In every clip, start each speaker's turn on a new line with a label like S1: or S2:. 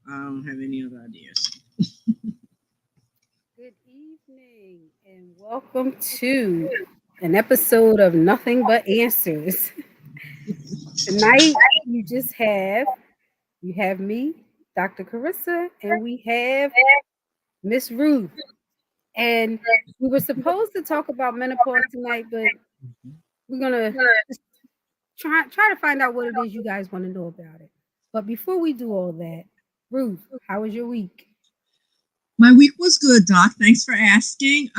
S1: I don't have any other ideas.
S2: Good evening and welcome to an episode of Nothing But Answers. Tonight you have me, Dr. Carissa, and we have Miss Ruth. And we were supposed to talk about menopause tonight, but we're gonna just try to find out what it is you guys want to know about it. But before we do all that, Ruth, how was your week?
S1: My week was good, Doc. Thanks for asking.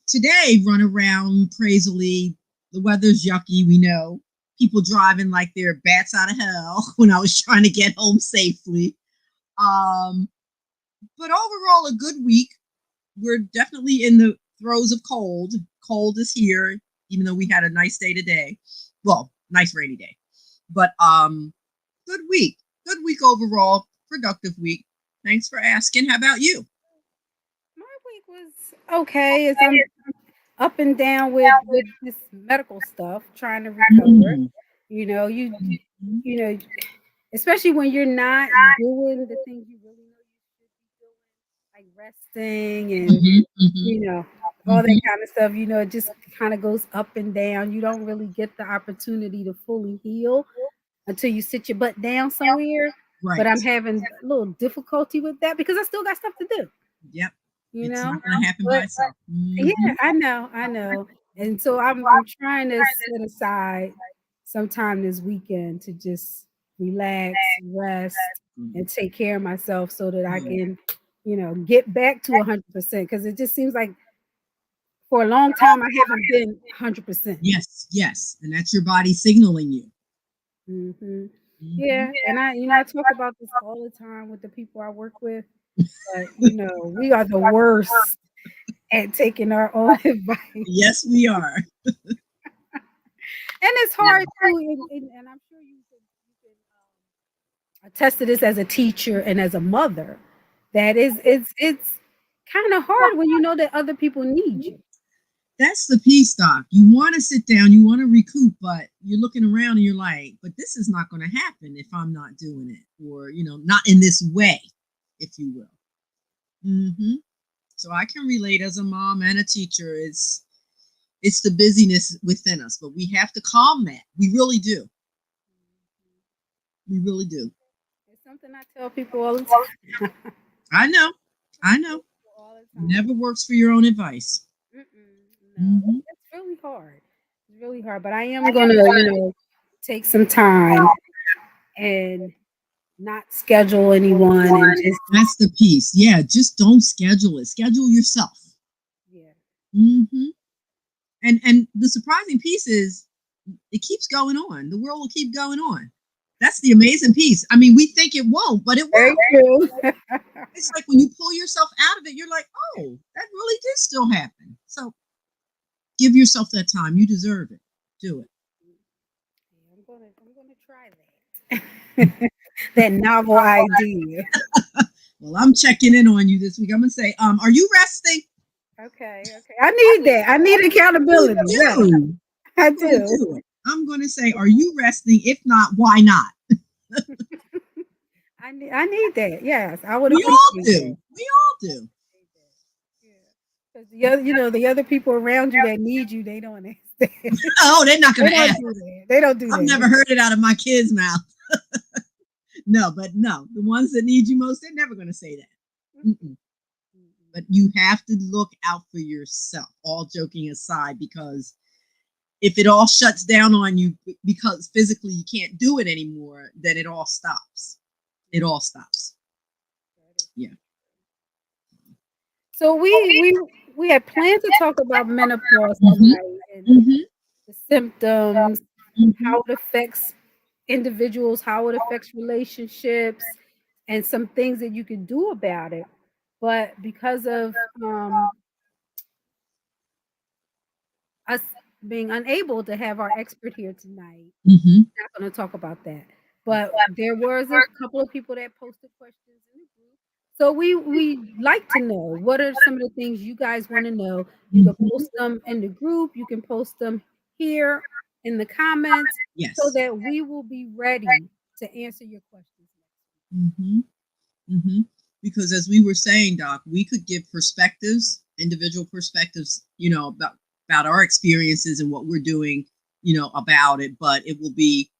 S1: Today, run around crazily. The weather's yucky, we know. People driving like they're bats out of hell when I was trying to get home safely. Um, but overall, a good week. We're definitely in the throes of cold. Cold is here, even though we had a nice day today. Well, nice rainy day. But good week. Good week overall. Productive week. Thanks for asking. How about you?
S2: My week was okay as I'm up and down with this medical stuff, trying to recover.
S1: Mm.
S2: You know, you know, especially when you're not doing the things you really know you should be doing, like resting and
S1: Mhm, mhm,
S2: you know all that
S1: mhm.
S2: kind of stuff. It just kind of goes up and down. You don't really get the opportunity to fully heal until you sit your butt down somewhere. But I'm
S1: Right.
S2: having a little difficulty with that because I still got stuff to do.
S1: Yep.
S2: You
S1: It's
S2: know,
S1: not going to happen by
S2: but
S1: itself.
S2: yeah,
S1: Mhm.
S2: I know. And so I'm trying to set aside some time this weekend to just relax, rest,
S1: Mhm.
S2: and take care of myself so that I
S1: Yeah.
S2: can, get back to 100% because it just seems like for a long time I haven't been 100%.
S1: Yes, yes. And that's your body signaling you.
S2: Hmm.
S1: Mhm.
S2: Yeah, and I talk about this all the time with the people I work with, but we are the worst at taking our own advice.
S1: Yes, we are.
S2: And it's
S1: Yeah.
S2: hard too, and I'm sure you can attest to this as a teacher and as a mother. That is, it's kind of hard when you know that other people need you.
S1: That's the piece, Doc. You want to sit down, you want to recoup, but you're looking around and you're like, but this is not going to happen if I'm not doing it, or, not in this way, if you will. So I can relate as a mom and a teacher. It's the busyness within us, but we have to calm that. We really do. We really do.
S2: It's something I tell people all the time.
S1: I know. I know.
S2: All the time.
S1: Never works for your own advice.
S2: No,
S1: Hmm.
S2: it's really hard. It's really hard, but I am gonna, take some time and not schedule anyone and just,
S1: That's the piece. Yeah, just don't schedule it. Schedule yourself.
S2: yeah.
S1: Hmm. And the surprising piece is it keeps going on. The world will keep going on. That's the amazing piece. I mean, we think it won't, but it
S2: Very
S1: will.
S2: true.
S1: It's like when you pull yourself out of it, you're like, oh, that really did still happen. So give yourself that time. You deserve it. Do it.
S2: Yeah, I'm gonna try that. That novel idea.
S1: Well, I'm checking in on you this week. I'm gonna say, are you resting?
S2: Okay, okay. I need that. I need
S1: You
S2: accountability. Yes,
S1: do.
S2: I
S1: You really
S2: do.
S1: do it. I'm gonna say, are you resting? If not, why not?
S2: I need that. Yes, I would
S1: We all
S2: appreciate that.
S1: do. We all do.
S2: Yeah. Because the other people around you that need you, they don't understand.
S1: Oh, they're not
S2: They
S1: gonna
S2: don't
S1: ask.
S2: do that. They don't do
S1: I've
S2: that.
S1: never heard it out of my kids' mouth. No, but no, the ones that need you most, they're never gonna say that. Mm-mm. But you have to look out for yourself. All joking aside, because if it all shuts down on you because physically you can't do it anymore, then it all stops. It all stops. Yeah.
S2: So we had planned to talk about menopause
S1: Hmm.
S2: tonight and
S1: Hmm.
S2: the symptoms,
S1: Hmm.
S2: how it affects individuals, how it affects relationships, and some things that you can do about it. But because of us being unable to have our expert here tonight,
S1: Hmm.
S2: not going to talk about that. But there was a couple of people that posted questions in the group. So we like to know what are some of the things you guys want to know. You can
S1: Hmm.
S2: post them in the group, you can post them here in the comments so
S1: Yes.
S2: that we will be ready to answer your questions.
S1: Hmm. hmm Because as we were saying, Doc, we could give perspectives, individual perspectives, about our experiences and what we're doing, about it. But it will be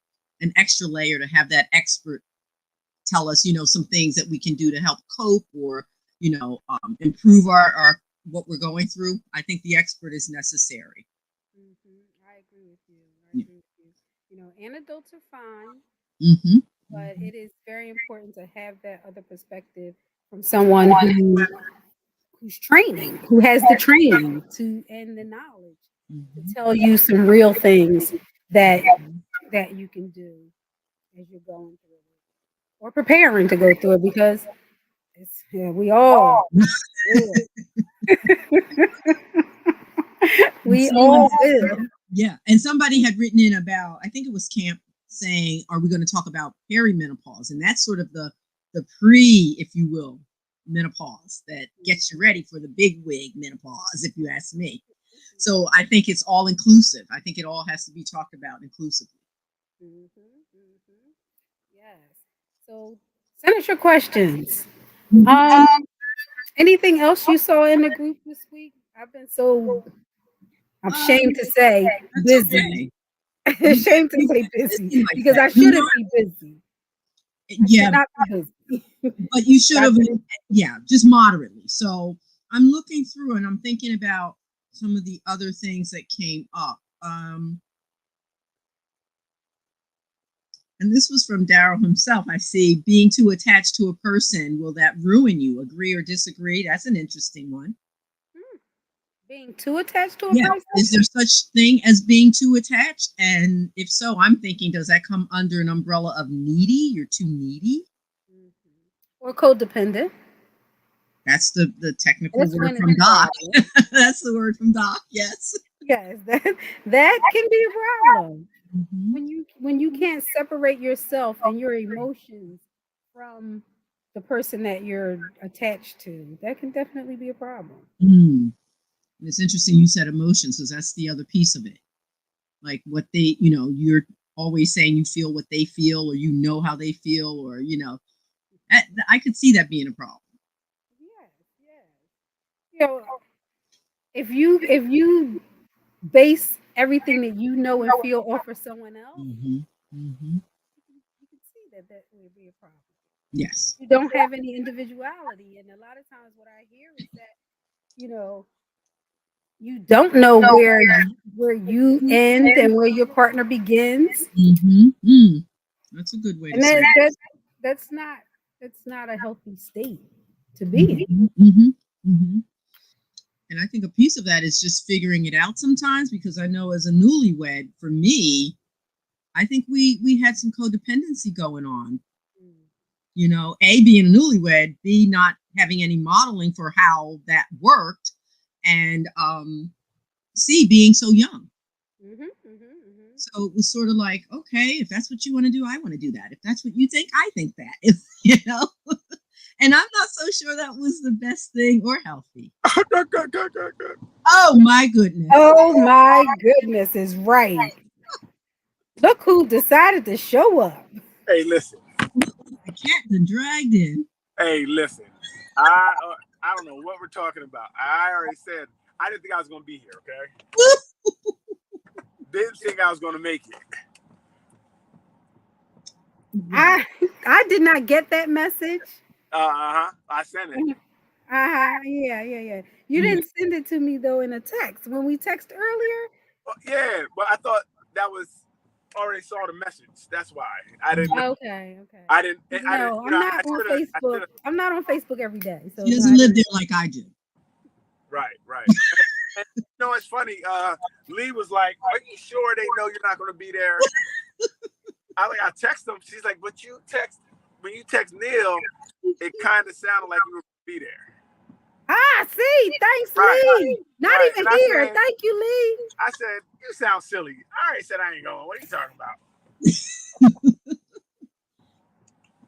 S1: an extra layer to have that expert tell us, some things that we can do to help cope or, improve our what we're going through. I think the expert is necessary.
S2: I agree with you. I
S1: Yeah.
S2: agree with you. Anecdotes are fine,
S1: hmm
S2: but
S1: hmm
S2: it is very important to have that other perspective from someone who's training, who has the training to and the knowledge to
S1: hmm
S2: tell you some real things that that you can do as you're going through it or preparing to go through it because it's yeah,
S1: And
S2: we
S1: someone,
S2: all will.
S1: yeah, and somebody had written in about, I think it was Camp, saying, "Are we going to talk about perimenopause?" And that's sort of the pre, if you will, menopause that gets you ready for the big wig menopause, if you ask me. So I think it's all inclusive. I think it all has to be talked about inclusively.
S2: Mhm, mhm. Yes. So send us your questions.
S1: hmm
S2: Anything else you saw in the group this week? I've been so I'm ashamed to say
S1: That's
S2: busy.
S1: okay. You
S2: Ashamed to
S1: can't
S2: say
S1: be
S2: busy
S1: busy like
S2: because
S1: that.
S2: I shouldn't be busy. I should
S1: Yeah,
S2: not be busy.
S1: but you should
S2: I've
S1: have,
S2: been
S1: yeah, just moderately. So I'm looking through and I'm thinking about some of the other things that came up. And this was from Daryl himself. I see, being too attached to a person, will that ruin you? Agree or disagree? That's an interesting one.
S2: hmm, being too attached to a
S1: Yeah.
S2: person.
S1: Is there such thing as being too attached? And if so, I'm thinking, does that come under an umbrella of needy? You're too needy?
S2: Mhm. Or codependent.
S1: That's the technical
S2: That's
S1: word
S2: when it's
S1: from
S2: a
S1: Doc.
S2: problem.
S1: That's the word from Doc. Yes.
S2: Yes, that can be a problem.
S1: hmm
S2: When you can't separate yourself and your emotions from the person that you're attached to, that can definitely be a problem.
S1: Mm. And it's interesting you said emotions because that's the other piece of it. Like what they, you're always saying you feel what they feel or how they feel or, I could see that being a problem.
S2: Yes, yes. You know, if you base everything that you know and feel off of someone else,
S1: hmm hmm
S2: you can see that that would be a problem.
S1: Yes.
S2: You don't have any individuality, and a lot of times, what I hear is that you know you don't know where you end and where your partner begins,
S1: Mm. That's a good way to
S2: and
S1: say
S2: that's not a healthy state to be in.
S1: it. Hmm And I think a piece of that is just figuring it out sometimes because I know as a newlywed, for me, I think we had some codependency going on.
S2: Mm.
S1: A, being a newlywed, B, not having any modeling for how that worked, and C, being so young.
S2: Mhm, mhm, mhm.
S1: So it was sort of like, okay, if that's what you want to do, I want to do that. If that's what you think, I think that. If and I'm not so sure that was the best thing or healthy. Oh my goodness.
S2: Oh my goodness, is right. Look who decided to show up.
S3: Hey, listen.
S1: The cat been dragged in.
S3: Hey, listen. I don't know what we're talking about. I already said I didn't think I was going to be here. Okay, didn't think I was going to make it.
S1: Wow.
S2: I did not get that message.
S3: Uh huh. I sent it.
S2: Uh-huh. Yeah, yeah, yeah. You
S1: Yeah.
S2: didn't send it to me though in a text. When we text earlier?
S3: Well, yeah, but I thought that was already saw the message. That's why I didn't know.
S2: Okay, okay.
S3: I didn't. I didn't.
S2: No,
S3: You
S2: I'm
S3: know,
S2: not
S3: I
S2: on
S3: should have. I should
S2: Facebook.
S3: have.
S2: I'm not on Facebook every day. So
S1: She
S2: no,
S1: doesn't
S2: I
S1: live
S2: didn't.
S1: there like I do.
S3: Right. Right. And you know, it's funny. Lee was like, "Are you sure they know you're not going to be there?" I text them. She's like, "But you text when you text Neil, it kind of sounded like you were going to be there."
S2: See, thanks,
S3: Right.
S2: Lee. Not
S3: Right.
S2: even
S3: And
S2: here. Thank you, Lee.
S3: I said, you sound silly. I already said I ain't going. What are you talking about?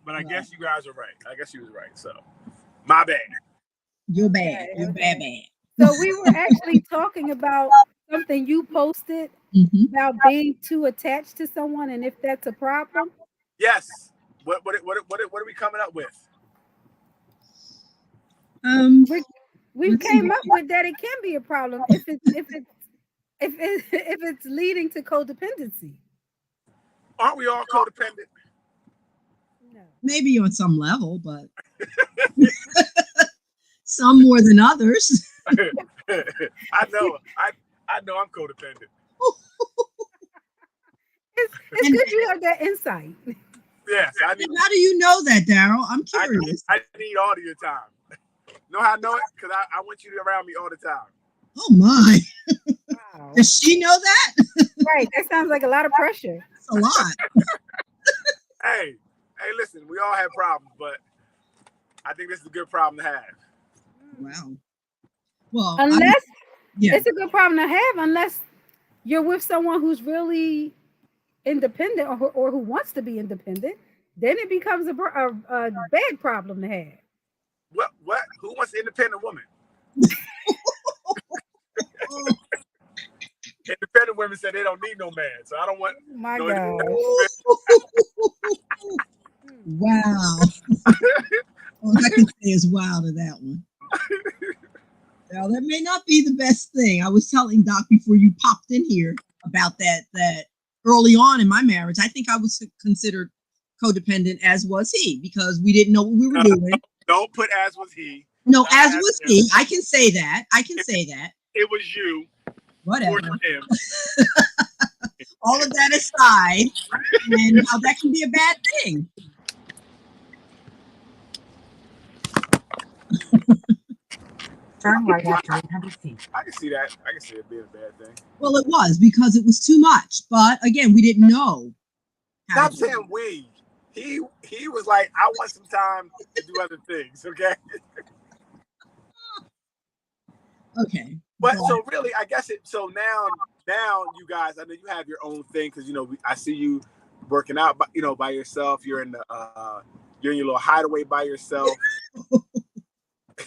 S3: But I
S1: Well,
S3: guess you guys are right. I guess you was right. So my bad.
S1: you're bad.
S2: Okay,
S1: You're bad,
S2: okay.
S1: bad.
S2: So we were actually talking about something you posted
S1: hmm
S2: about being too attached to someone and if that's a problem.
S3: Yes. What are we coming up with?
S2: We we
S1: Let's see.
S2: came up with that it can be a problem if it's leading to codependency.
S3: Aren't we all codependent?
S2: No.
S1: Maybe on some level, but some more than others.
S3: I know. I know I'm codependent.
S2: It's
S1: And,
S2: good you have that insight.
S3: Yes, I need.
S1: and how do you know that, Daryl? I'm
S3: I need.
S1: curious.
S3: I need all of your time. Know how I know it? Because I want you to be around me all the time.
S1: Oh my.
S2: Wow.
S1: Does she know that?
S2: Right. That sounds like a lot of pressure.
S1: That's a lot.
S3: Hey, hey, listen. We all have problems, but I think this is a good problem to have.
S1: Wow. Well,
S2: Unless
S1: yeah.
S2: it's a good problem to have, unless you're with someone who's really independent or who wants to be independent, then it becomes a bad problem to have.
S3: What? What? Who wants an independent woman?
S1: Oh,
S3: Independent women say they don't need no man, so I don't want
S2: Oh my
S3: no
S2: God.
S1: wow. All I can say is wow to that one. Now that may not be the best thing. I was telling Doc before you popped in here about that early on in my marriage, I think I was considered codependent, as was he, because we didn't know what we were doing.
S3: Don't put as was he.
S1: No,
S3: Not
S1: as
S3: as
S1: was
S3: him.
S1: he. I can say that. I can say that.
S3: It was you
S1: Whatever.
S3: towards him.
S1: All of that aside, and how that can be a bad thing.
S4: Turn right after 800 feet.
S3: I can see that. I can see it being a bad thing.
S1: Well, it was because it was too much. But again, we didn't know how
S3: Stop
S1: to do
S3: saying we. He was like, I want some time to do other things. Okay.
S1: it. Okay.
S3: But so really, I guess it. So now you guys, I know you have your own thing because I see you working out, by yourself. You're in you're in your little hideaway by yourself.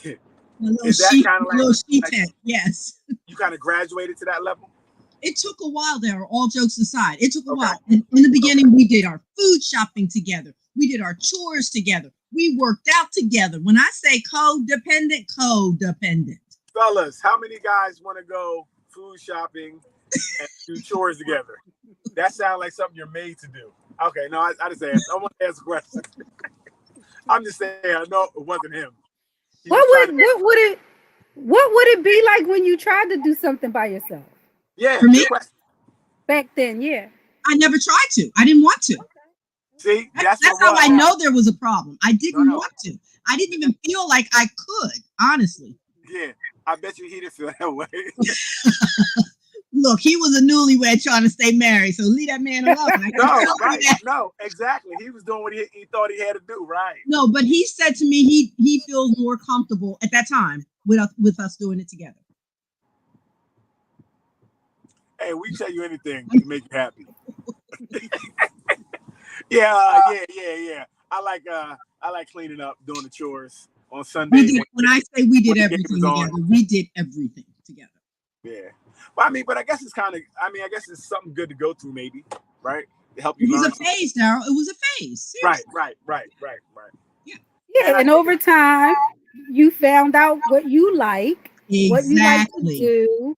S3: Is that kind of
S1: a little sheet
S3: like
S1: tent, yes.
S3: you kind of graduated to that level?
S1: It took a while there, all jokes aside. It took a
S3: Okay.
S1: while. In the beginning, we did our food shopping together. We did our chores together. We worked out together. When I say codependent, codependent.
S3: Fellas, how many guys want to go food shopping and do chores together? That sounds like something you're made to do. Okay, no, I just asked. I want to ask a question. I'm just saying, I know it wasn't him.
S2: What would it be like when you tried to do something by yourself?
S3: Yeah,
S1: For me,
S3: good question.
S2: Back then, yeah.
S1: I never tried to. I didn't want to.
S3: See,
S1: That's
S3: what
S1: how
S3: it was.
S1: I know there was a problem. I didn't
S3: No.
S1: want to. I didn't even feel like I could, honestly.
S3: Yeah, I bet you he didn't feel that way.
S1: Look, he was a newlywed trying to stay married, so leave that man alone. I can
S3: No,
S1: tell you
S3: right?
S1: that.
S3: No, exactly. He was doing what he thought he had to do, right?
S1: No, but he said to me he feels more comfortable at that time with us doing it together.
S3: Hey, we tell you anything to make you happy. Yeah. I like cleaning up, doing the chores on Sunday.
S1: When I say we did
S3: when the game
S1: everything
S3: was on.
S1: together, we did everything together.
S3: Yeah, but I guess it's kind of. I guess it's something good to go through, maybe, right? To help
S1: It
S3: you
S1: was
S3: learn.
S1: a phase, Daryl. It was a phase. Seriously.
S3: Right.
S2: Yeah, and over time, you found out what you like, what you like to
S1: Exactly.
S2: do.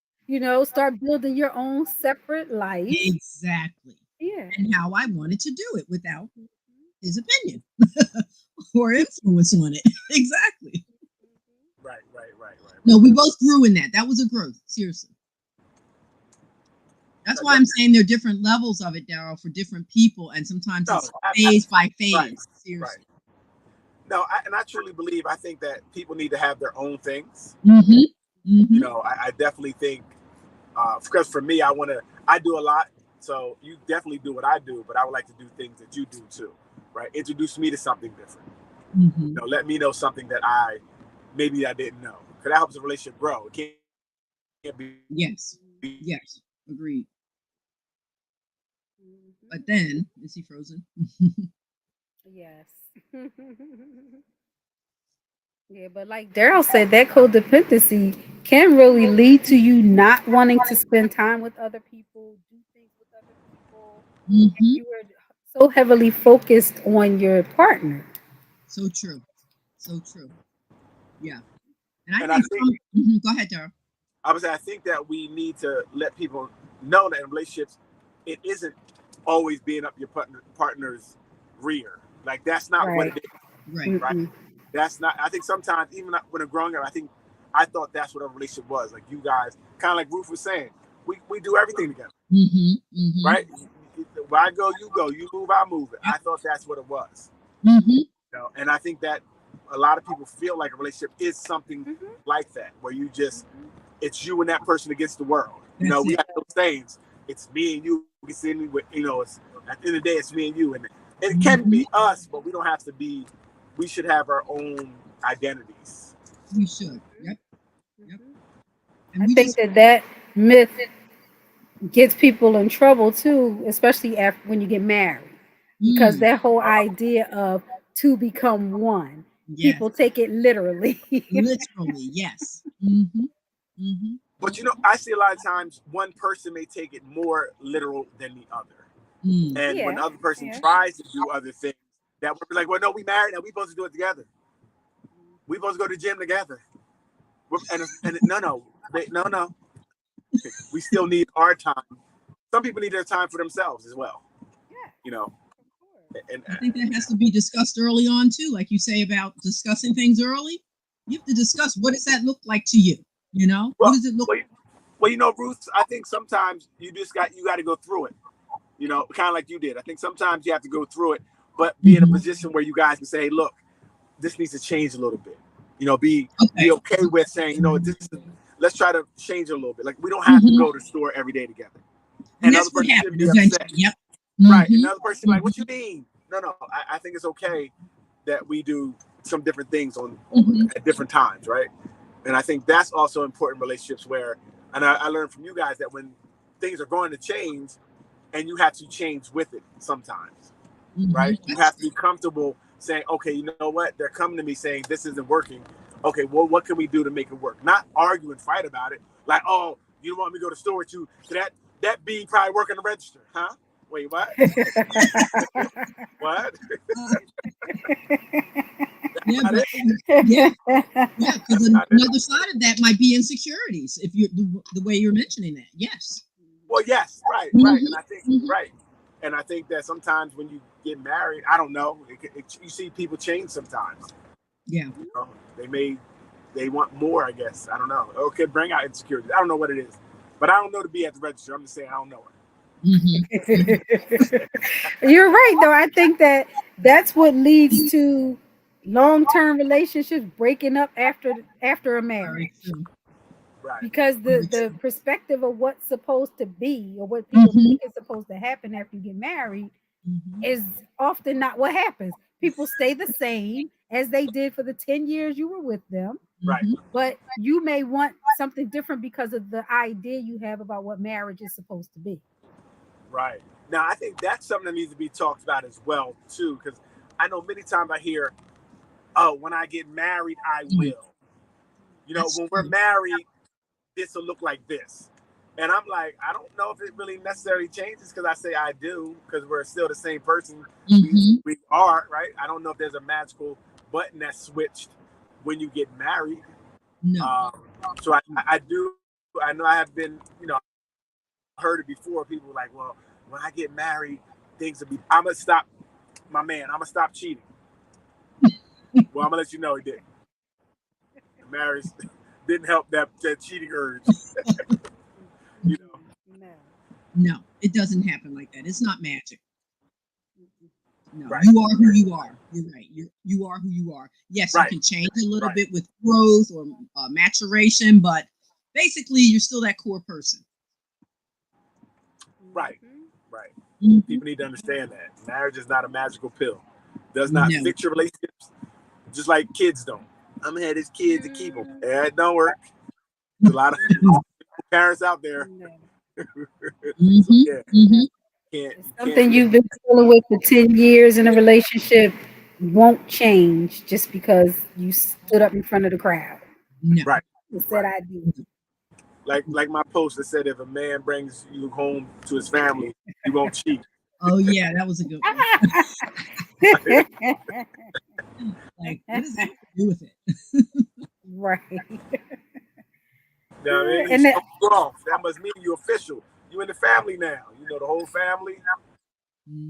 S2: Start building your own separate life.
S1: Exactly.
S2: Yeah.
S1: And how I wanted to do it without his opinion or influence on it. Exactly.
S3: Right.
S1: No, we both grew in that. That was a growth. Seriously. That's why I'm saying there are different levels of it, Daryl, for different people, and sometimes it's phase by phase.
S3: Right.
S1: Seriously.
S3: Right. No, I truly believe. I think that people need to have their own things.
S1: Mm-hmm. Mm-hmm.
S3: I definitely think because for me, I do a lot. So you definitely do what I do, but I would like to do things that you do too, right? Introduce me to something different.
S1: Mm-hmm.
S3: Let me know something that I didn't know, because that helps the relationship grow. It can't be.
S1: Yes. Agreed. But then, is he frozen?
S2: Yes. Yeah, but like Daryl said, that codependency can really lead to you not wanting to spend time with other people, do things with other people.
S1: Mm-hmm.
S2: You were so heavily focused on your partner.
S1: So true. So true. Yeah. And I
S3: And I
S1: think,
S3: think
S1: go ahead, Dara.
S3: I think that we need to let people know that in relationships, it isn't always being up your partner's rear. Like that's not what
S2: Right.
S3: it is,
S1: Right.
S3: right? That's not. I think sometimes even when I'm growing up, I thought that's what a relationship was. Like you guys, kind of like Ruth was saying, we do everything together, right? Where I go, you go. You move, I move. I thought that's what it was. You know? And I think that a lot of people feel like a relationship is something like that, where you just it's you and that person against the world. You know,
S1: That's
S3: we
S1: it.
S3: have those sayings. It's me and you. We see me with, it's at the end of the day, it's me and you, and it can be us, but we don't have to be. We should have our own identities.
S1: We should. Yep. And
S2: I
S1: we
S2: think
S1: just
S2: that myth gets people in trouble too, especially after when you get married, because that whole idea of to become one,
S1: yes,
S2: people take it literally.
S1: literally, yes.
S3: But I see a lot of times one person may take it more literal than the other. And when the other person tries to do other things, that would be like, well, no, we married and we supposed to do it together. We supposed to go to the gym together. And no. We still need our time. Some people need their time for themselves as well. And
S1: I think that has to be discussed early on too, like you say about discussing things early. You have to discuss what does that look like to you. What does it look like?
S3: Well, Ruth, I think sometimes you got to go through it. Kind of like you did. I think sometimes you have to go through it, but be in a position where you guys can say, hey, look, this needs to change a little bit. Be okay with saying, let's try to change it a little bit. Like we don't have to go to the store every day together.
S1: And that's what happened eventually. Yep.
S3: Right. Another person like, what you mean? No. I think it's okay that we do some different things on at different times, right? And I think that's also important in relationships where, and I learned from you guys that when things are going to change, and you have to change with it sometimes, right? You have to be comfortable saying, okay, you know what? They're coming to me saying this isn't working. Okay, well, what can we do to make it work? Not argue and fight about it. Like, oh, you don't want me to go to the store with you? So that bee probably working the register, huh? Wait, what? What?
S1: Yeah, because another side of that might be insecurities. If you're the way you're mentioning that, yes.
S3: Well, yes, right, and I think and I think that sometimes when you get married, I don't know, you see people change sometimes.
S1: Yeah,
S3: they want more, I guess. I don't know. Or it could bring out insecurities. I don't know what it is, but I don't know to be at the register. I'm just saying I don't know it.
S2: You're right, though. I think that's what leads to long-term relationships breaking up after a marriage.
S3: Right.
S2: Because the perspective of what's supposed to be or what people think is supposed to happen after you get married is often not what happens. People stay the same as they did for the 10 years you were with them.
S3: Right.
S2: But you may want something different because of the idea you have about what marriage is supposed to be.
S3: Right. Now, I think that's something that needs to be talked about as well, too, because I know many times I hear, oh, when I get married, I will. When we're married, this will look like this. And I'm like, I don't know if it really necessarily changes because I say I do because we're still the same person we are, right? I don't know if there's a magical button that's switched when you get married.
S1: No.
S3: So I do. I know I have been, heard it before. People were like, well, when I get married, things will be. I'm gonna stop, my man. I'm gonna stop cheating. Well, I'm gonna let you know he didn't. The marriage didn't help that cheating urge.
S1: No, it doesn't happen like that. It's not magic. No,
S3: right.
S1: You are who you are. You're right. You are who you are. Yes,
S3: right.
S1: You can change a little bit with growth or maturation, but basically, you're still that core person.
S3: Right. People need to understand that marriage is not a magical pill. Does not fix your relationships, just like kids don't. I'm gonna have these kids to keep them. It don't work. There's a lot of parents out there.
S2: Something you've been dealing with for 10 years in a relationship won't change just because you stood up in front of the crowd.
S1: No.
S3: Right.
S2: And said I do.
S3: Like my post that said, if a man brings you home to his family, you won't cheat.
S1: Oh yeah, that was a good one. Like, what does that have to do with it?
S2: Right.
S3: means you're off. That must mean you're official. You in the family now. You know the whole family.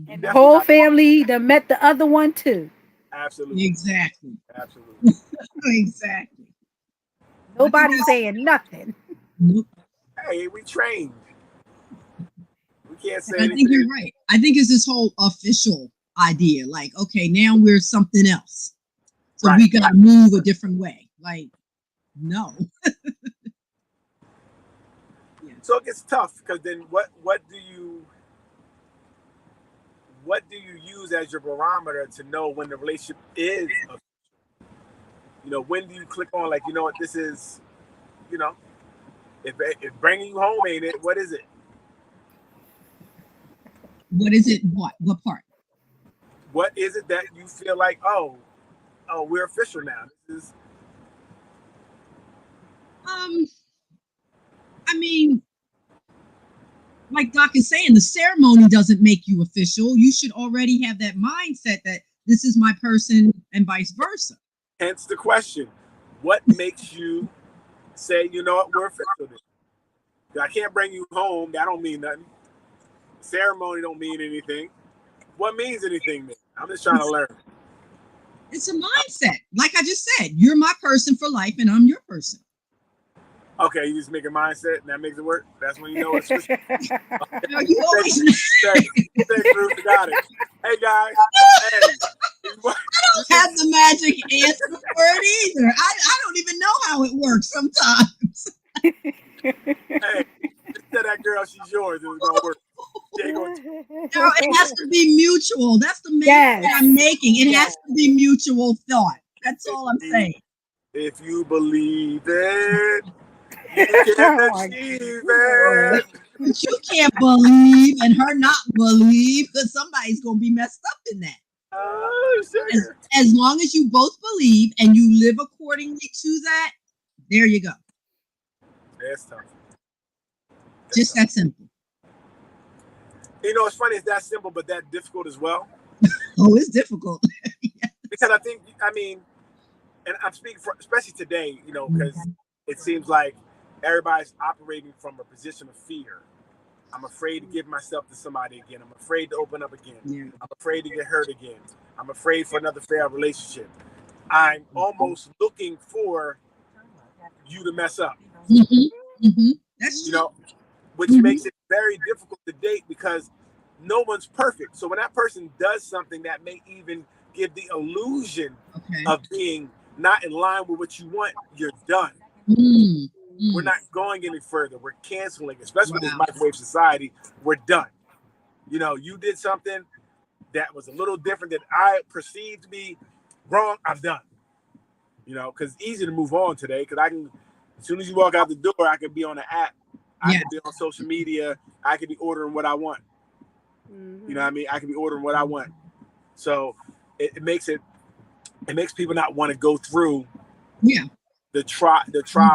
S2: And the whole family that met the other one too.
S3: Absolutely.
S1: Exactly.
S3: Absolutely.
S1: Exactly.
S2: Nobody's saying nothing.
S1: Nope.
S3: Hey, we trained. We can't say
S1: I
S3: anything.
S1: think you're right. I think it's this whole official idea. Like, okay, now we're something else. So we got to move a different way. Like, no.
S3: Yeah. So it gets tough because then what do you use as your barometer to know when the relationship is official? You know, when do you click on like, you know what, this is, you know, if bringing you home ain't it, what is it?
S1: What is it? What part?
S3: What is it that you feel like, oh, we're official now? This is.
S1: I mean, like Doc is saying, the ceremony doesn't make you official. You should already have that mindset that this is my person and vice versa.
S3: Hence the question: what makes you say, you know what, we're official? I can't bring you home. That don't mean nothing. Ceremony don't mean anything. What means anything then? I'm just trying to learn.
S1: It's a mindset. Like I just said, you're my person for life and I'm your person.
S3: Okay, you just make a mindset and that makes it work. That's when you know it's official.
S1: No, you always
S3: Thanks, Ruth. Got it. Hey, guys. Hey.
S1: I don't have the magic answer for it either. I don't even know how it works sometimes.
S3: Hey, just tell that girl she's yours. It's going to work.
S1: No, it has to be mutual. That's the main point I'm making. It has to be mutual thought. That's all I'm saying.
S3: If you believe it, you can achieve it.
S1: But you can't believe and her not believe because somebody's going to be messed up in that. As long as you both believe and you live accordingly to that, there you go.
S3: That's tough.
S1: Just that simple.
S3: You know, it's funny, it's that simple, but that difficult as well.
S1: Oh, it's difficult.
S3: Yes. Because I think, I mean, and I'm speaking for, especially today, you know, because it seems like everybody's operating from a position of fear. I'm afraid to give myself to somebody again. I'm afraid to open up again. Yeah. I'm afraid to get hurt again. I'm afraid for another failed relationship. I'm almost looking for you to mess up.
S1: Mm-hmm. Mm-hmm. That's
S3: you know, which makes it very difficult to date because no one's perfect. So when that person does something that may even give the illusion of being not in line with what you want, you're done. We're not going any further. We're canceling, especially with this microwave society. We're done. You know, you did something that was a little different that I perceived to be wrong. I'm done. You know, because it's easy to move on today because I can, as soon as you walk out the door, I can be on the app. I can be on social media. I can be ordering what I want. You know what I mean? I can be ordering what I want. So it makes people not want to go through the trials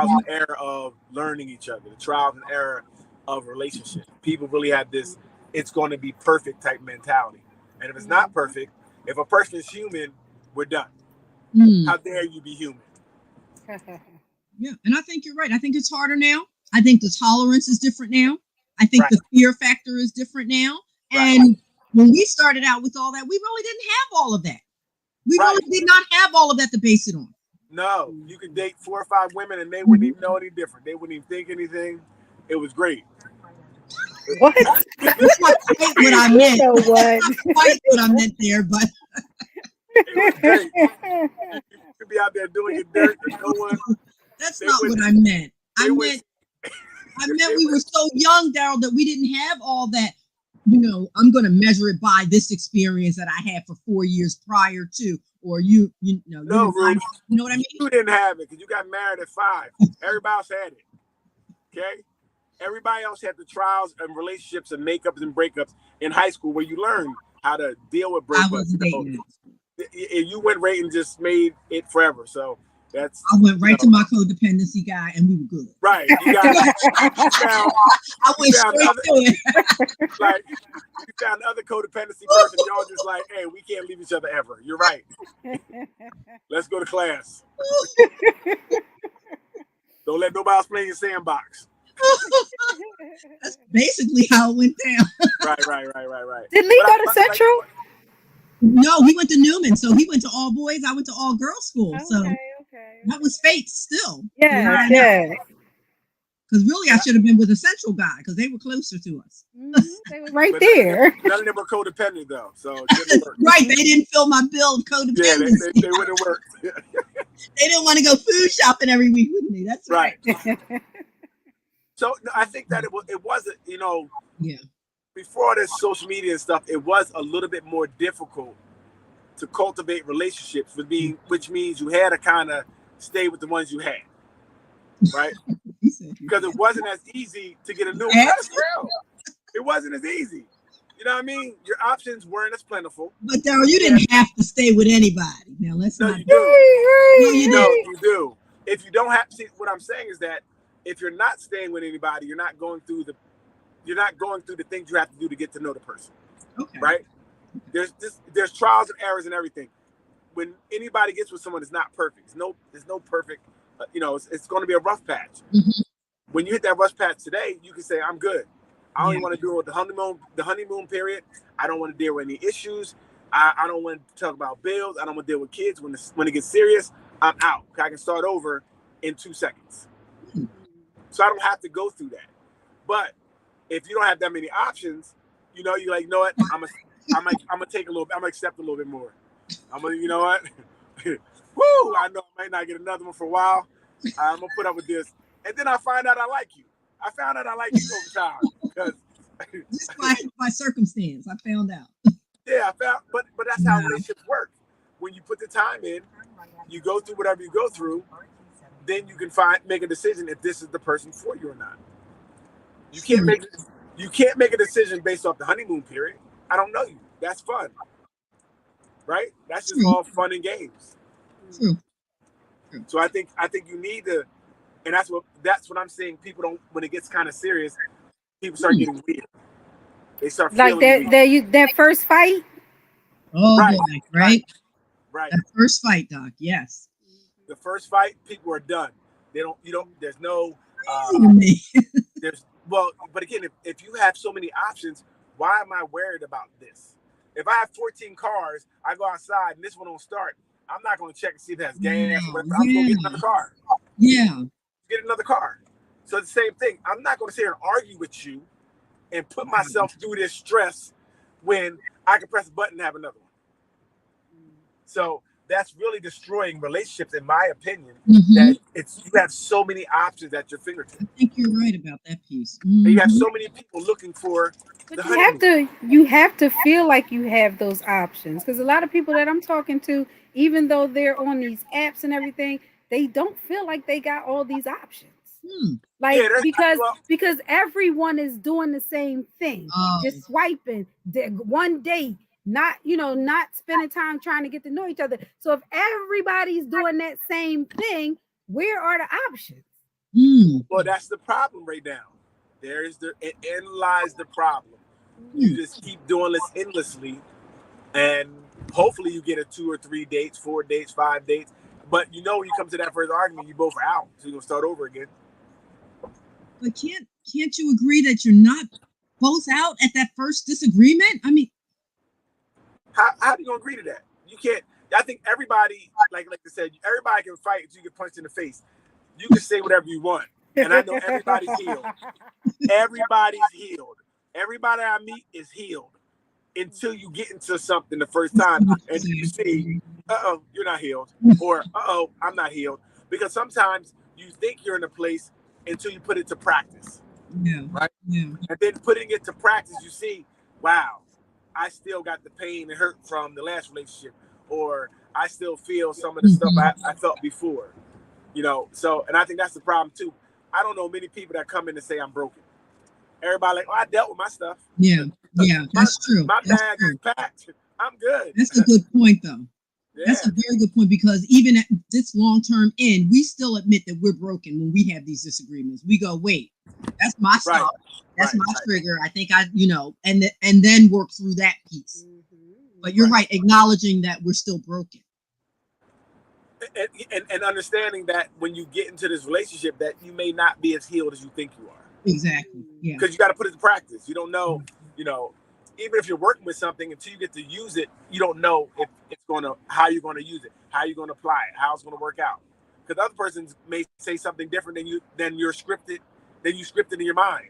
S3: and error of learning each other, the trials and error of relationships. People really have this it's going to be perfect type mentality. And if it's not perfect, if a person is human, we're done. How dare you be human?
S1: Yeah, and I think you're right. I think it's harder now. I think the tolerance is different now. I think the fear factor is different now. And when we started out with all that, we really didn't have all of that. We really did not have all of that to base it on.
S3: No, you could date 4 or 5 women and they wouldn't even know any different. They wouldn't even think anything. It was great.
S2: What?
S1: That's not quite what I meant.
S2: So what?
S1: That's not quite what I meant there, but
S3: it was great. You could be out there doing your dirt and no one.
S1: That's not what I meant. I meant we were so young, Daryl, that we didn't have all that. You know, I'm going to measure it by this experience that I had for 4 years prior to, or you know,
S3: Ruth,
S1: you know what I mean?
S3: You didn't have it because you got married at 5. Everybody else had it. Okay, everybody else had the trials and relationships and makeups and breakups in high school where you learn how to deal with breakups.
S1: I wasn't dating.
S3: You went right and just made it forever. So that's.
S1: I went right to my codependency guy, and we were good.
S3: Right. You got.
S1: I went straight to it.
S3: Like you found another codependency person. Y'all just like, hey, we can't leave each other ever. You're right. Let's go to class. Don't let nobody else play in your sandbox.
S1: That's basically how it went down.
S3: Right.
S2: Did Lee
S3: But
S2: go to Central?
S1: No, he went to Newman, so he went to all boys. I went to all girls school. So
S2: Okay.
S1: that was fate still.
S2: Yes, yes.
S1: Because really, I should have been with a Central guy because they were closer to us.
S2: They were right
S3: but
S2: there.
S3: none of them were codependent though, so it didn't work.
S1: Right, they didn't fill my bill of
S3: Yeah,
S1: codependency.
S3: they wouldn't work.
S1: They didn't want to go food shopping every week with me. That's right.
S3: So I think that it wasn't,
S1: Yeah.
S3: before this social media and stuff, it was a little bit more difficult to cultivate relationships which means you had to kind of stay with the ones you had, right? Because it wasn't as easy to get a new one. That's real. It wasn't as easy. You know what I mean? Your options weren't as plentiful.
S1: But Daryl, you didn't have to stay with anybody. Now let's not.
S3: You do.
S1: No, you didn't.
S3: You do. If you don't have, see, what I'm saying is that if you're not staying with anybody, you're not going through the things you have to do to get to know the person.
S1: Okay.
S3: Right? There's trials and errors and everything. When anybody gets with someone, it's not perfect. There's no perfect. It's going to be a rough patch.
S1: Mm-hmm.
S3: When you hit that rough patch today, you can say, "I'm good. I don't even want to deal with the honeymoon period. I don't want to deal with any issues. I don't want to talk about bills. I don't want to deal with kids. When it gets serious, I'm out. I can start over in 2 seconds.
S1: Mm-hmm.
S3: So I don't have to go through that. But if you don't have that many options, you're like, you know what? I'm gonna take a little bit. I'm gonna accept a little bit more. I'm gonna, you know what? Woo! I know I might not get another one for a while. I'm gonna put up with this, and then I find out I like you. I found out I like you over time because
S1: just by circumstance, I found out.
S3: Yeah, but that's how relationships work. When you put the time in, you go through whatever you go through, then you can make a decision if this is the person for you or not. You can't make a decision based off the honeymoon period. I don't know you. That's fun, right? That's just all fun and games.
S1: True.
S3: So I think you need to, and that's what I'm saying. People don't, when it gets kind of serious, people start getting weird. They start
S2: like
S3: feeling
S2: that first fight.
S1: Oh boy, right.
S3: That
S1: first fight, Doc. Yes.
S3: The first fight, people are done. There's no. But again, if you have so many options, why am I worried about this? If I have 14 cars, I go outside and this one don't start, I'm not going to check and see if it has gas. I'm going to get another car.
S1: Yeah.
S3: Get another car. So it's the same thing. I'm not going to sit here and argue with you and put myself through this stress when I can press a button and have another one. So that's really destroying relationships, in my opinion. That you have so many options at your fingertips.
S1: I think you're right about that piece.
S3: You have so many people looking for.
S2: But you have to feel like you have those options, because a lot of people that I'm talking to, even though they're on these apps and everything, they don't feel like they got all these options. Like because everyone is doing the same thing, just swiping one date, not spending time trying to get to know each other. So if everybody's doing that same thing, where are the options?
S3: Well, that's the problem right now. And lies the problem. You just keep doing this endlessly, and hopefully you get a 2 or 3 dates, 4 dates, 5 dates. But when you come to that first argument, you both are out, so you're gonna start over again.
S1: But can't you agree that you're not both out at that first disagreement? I mean,
S3: how are you gonna agree to that? You can't. I think everybody, like I said, everybody can fight until you get punched in the face. You can say whatever you want, and I know everybody's healed. Everybody's healed. Everybody I meet is healed until you get into something the first time, and you see, you're not healed, or I'm not healed, because sometimes you think you're in a place until you put it to practice.
S1: Yeah.
S3: Right.
S1: Yeah.
S3: And then putting it to practice, you see, wow, I still got the pain and hurt from the last relationship, or I still feel some of the stuff I felt before. So, and I think that's the problem too. I don't know many people that come in and say I'm broken. Everybody like, I dealt with my stuff.
S1: Yeah, that's true.
S3: My bag is packed. I'm good.
S1: That's a good point, though.
S3: Yeah.
S1: That's a very good point, because even at this long-term end, we still admit that we're broken when we have these disagreements. We go, wait, that's my stuff. That's my trigger. I think and then work through that piece. But you're right, acknowledging that we're still broken.
S3: And understanding that when you get into this relationship, that you may not be as healed as you think you are.
S1: Exactly. Yeah.
S3: Because you got to put it to practice. You don't know, even if you're working with something until you get to use it, you don't know if it's how you're going to use it, how you're going to apply it, how it's going to work out. Because other persons may say something different than you scripted in your mind.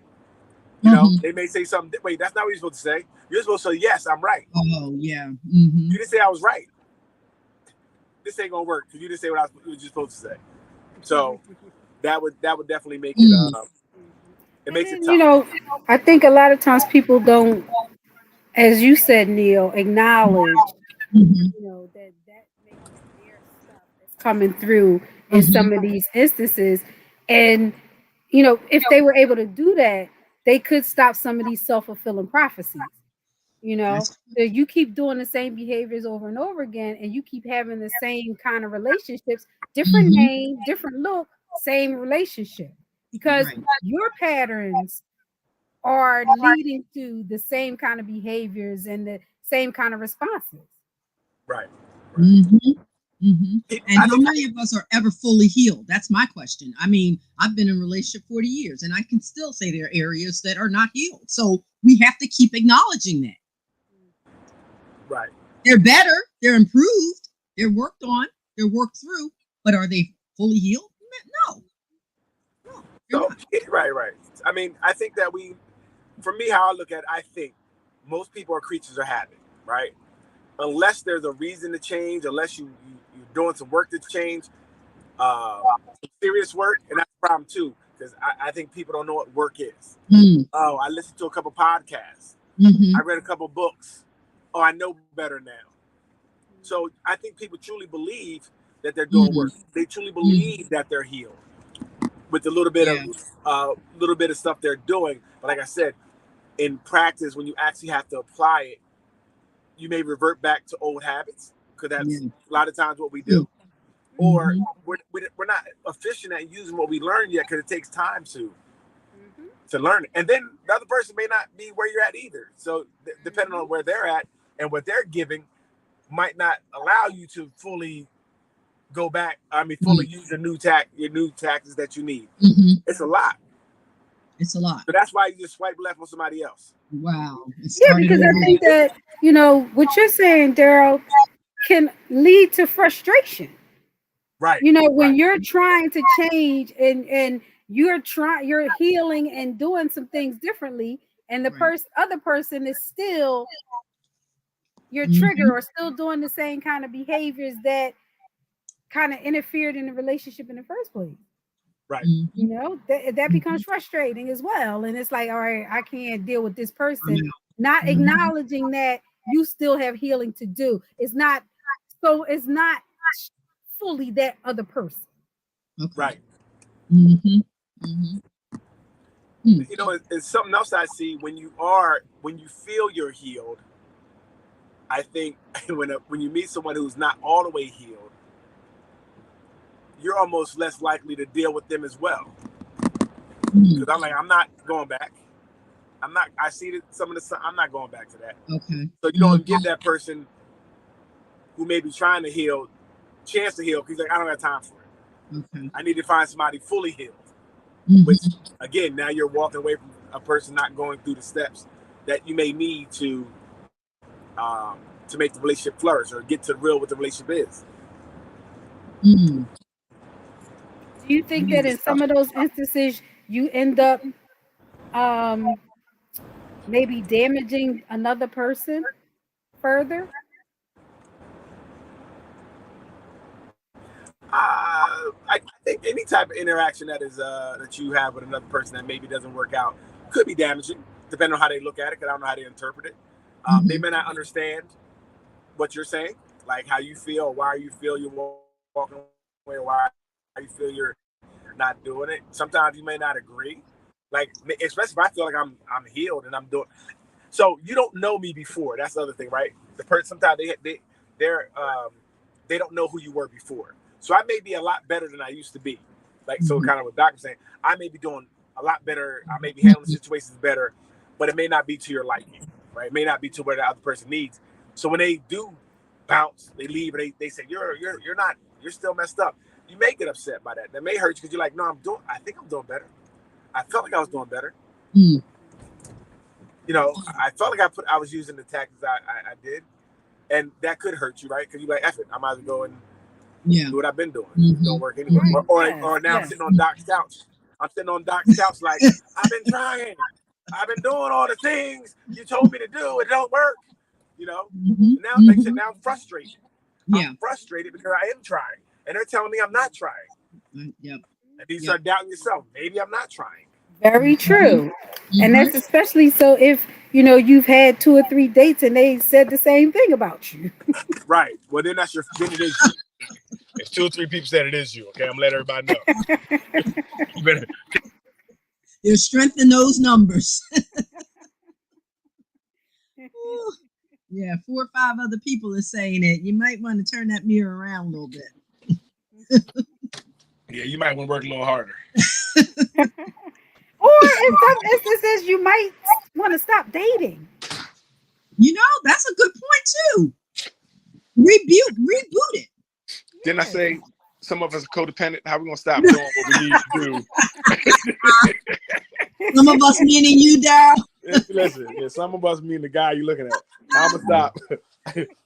S3: They may say something. Wait, that's not what you're supposed to say. You're supposed to say, yes, I'm right.
S1: Oh yeah.
S3: You didn't say I was right. This ain't gonna work because you didn't say what you were just supposed to say. So that would definitely make it. It makes it tough.
S2: I think a lot of times people don't, as you said, Neil, acknowledge, that may be their stuff that's coming through in some of these instances. And, if they were able to do that, they could stop some of these self-fulfilling prophecies.
S1: That's
S2: So you keep doing the same behaviors over and over again, and you keep having the same kind of relationships, different name, different look, same relationship, because
S1: right.
S2: your patterns are leading to the same kind of behaviors and the same kind of responses.
S3: Right.
S1: And how many of us are ever fully healed? That's my question. I mean, I've been in a relationship 40 years and I can still say there are areas that are not healed. So we have to keep acknowledging that.
S3: Right.
S1: They're better, they're improved, they're worked on, they're worked through, but are they fully healed? No.
S3: So, right. I mean, I think that for me, how I look at it, I think most people are creatures of habit, right? Unless there's a reason to change, unless you're doing some work to change, serious work, and that's a problem too, because I think people don't know what work is. Oh, I listened to a couple podcasts. I read a couple books. Oh, I know better now. So I think people truly believe that they're doing work. They truly believe that they're healed with a little bit of stuff they're doing. But like I said, in practice, when you actually have to apply it, you may revert back to old habits, because that's a lot of times what we do. Or we're not efficient at using what we learned yet, because it takes time to learn it. And then the other person may not be where you're at either. So depending on where they're at and what they're giving might not allow you to fully go back. I mean, fully use your new taxes that you need. It's a lot.
S1: It's a lot.
S3: So that's why you just swipe left on somebody else.
S1: Wow.
S2: Yeah, because I think that, what you're saying, Daryl, can lead to frustration.
S3: Right.
S2: When you're trying to change and you're healing and doing some things differently, and the other person is still your trigger, or still doing the same kind of behaviors that kind of interfered in the relationship in the first place.
S3: Right.
S2: That becomes frustrating as well. And it's like, all right, I can't deal with this person, not acknowledging that you still have healing to do. It's not fully that other person.
S1: Okay.
S3: Right.
S1: Hmm.
S3: It's something else I see when you feel you're healed. I think when you meet someone who's not all the way healed, you're almost less likely to deal with them as well. Because I'm not going back. I see that some of the I'm not going back to that.
S1: Okay.
S3: So you don't give that person who may be trying to heal chance to heal, because like, I don't have time for it.
S1: Okay.
S3: I need to find somebody fully healed. Which again, now you're walking away from a person not going through the steps that you may need to make the relationship flourish or get to the real what the relationship is.
S2: Do you think that in some of those instances you end up maybe damaging another person further?
S3: I think any type of interaction that you have with another person that maybe doesn't work out could be damaging, depending on how they look at it, because I don't know how they interpret it. They may not understand what you're saying, like how you feel, why you feel you're walking away, why you feel you're not doing it. Sometimes you may not agree, like especially if I feel like I'm healed and I'm doing. So you don't know me before. That's the other thing, right? The person sometimes they don't know who you were before. So I may be a lot better than I used to be. Like, so kind of what Doc's saying, I may be doing a lot better. I may be handling situations better, but it may not be to your liking, right? It may not be to where the other person needs. So when they do bounce, they leave, and they say, you're still messed up. You may get upset by that. That may hurt you because you're like, no, I think I'm doing better. I felt like I was doing better.
S1: Mm.
S3: You know, I felt like I was using the tactics I did, and that could hurt you, right? Because you're like, F it, I might as well go and do what I've been doing. It don't work anyway.
S2: Right.
S3: Or now I'm
S2: Yes.
S3: sitting on Doc's couch. I'm sitting on Doc's couch like, I've been trying. I've been doing all the things you told me to do. It don't work. You know? Now, like I said, now I'm frustrated.
S1: Yeah.
S3: I'm frustrated because I am trying. And they're telling me I'm not trying.
S1: Yep.
S3: And you start doubting yourself. Maybe I'm not trying.
S2: Very true. And that's especially so if you've had 2 or 3 dates and they said the same thing about you.
S3: Right. Well, then it is you. If 2 or 3 people said it is you, okay? I'm letting everybody know. You better.
S1: There's strength in those numbers. Yeah, 4 or 5 other people are saying it. You might want to turn that mirror around a little bit.
S3: Yeah, you might want to work a little harder.
S2: Or in some instances, you might want to stop dating.
S1: That's a good point too. Reboot it.
S3: Didn't I say some of us are codependent? How are we gonna stop doing what we need to do?
S1: Some of us meaning you, Dal.
S3: Listen, some of us mean the guy you're looking at. I'm gonna stop.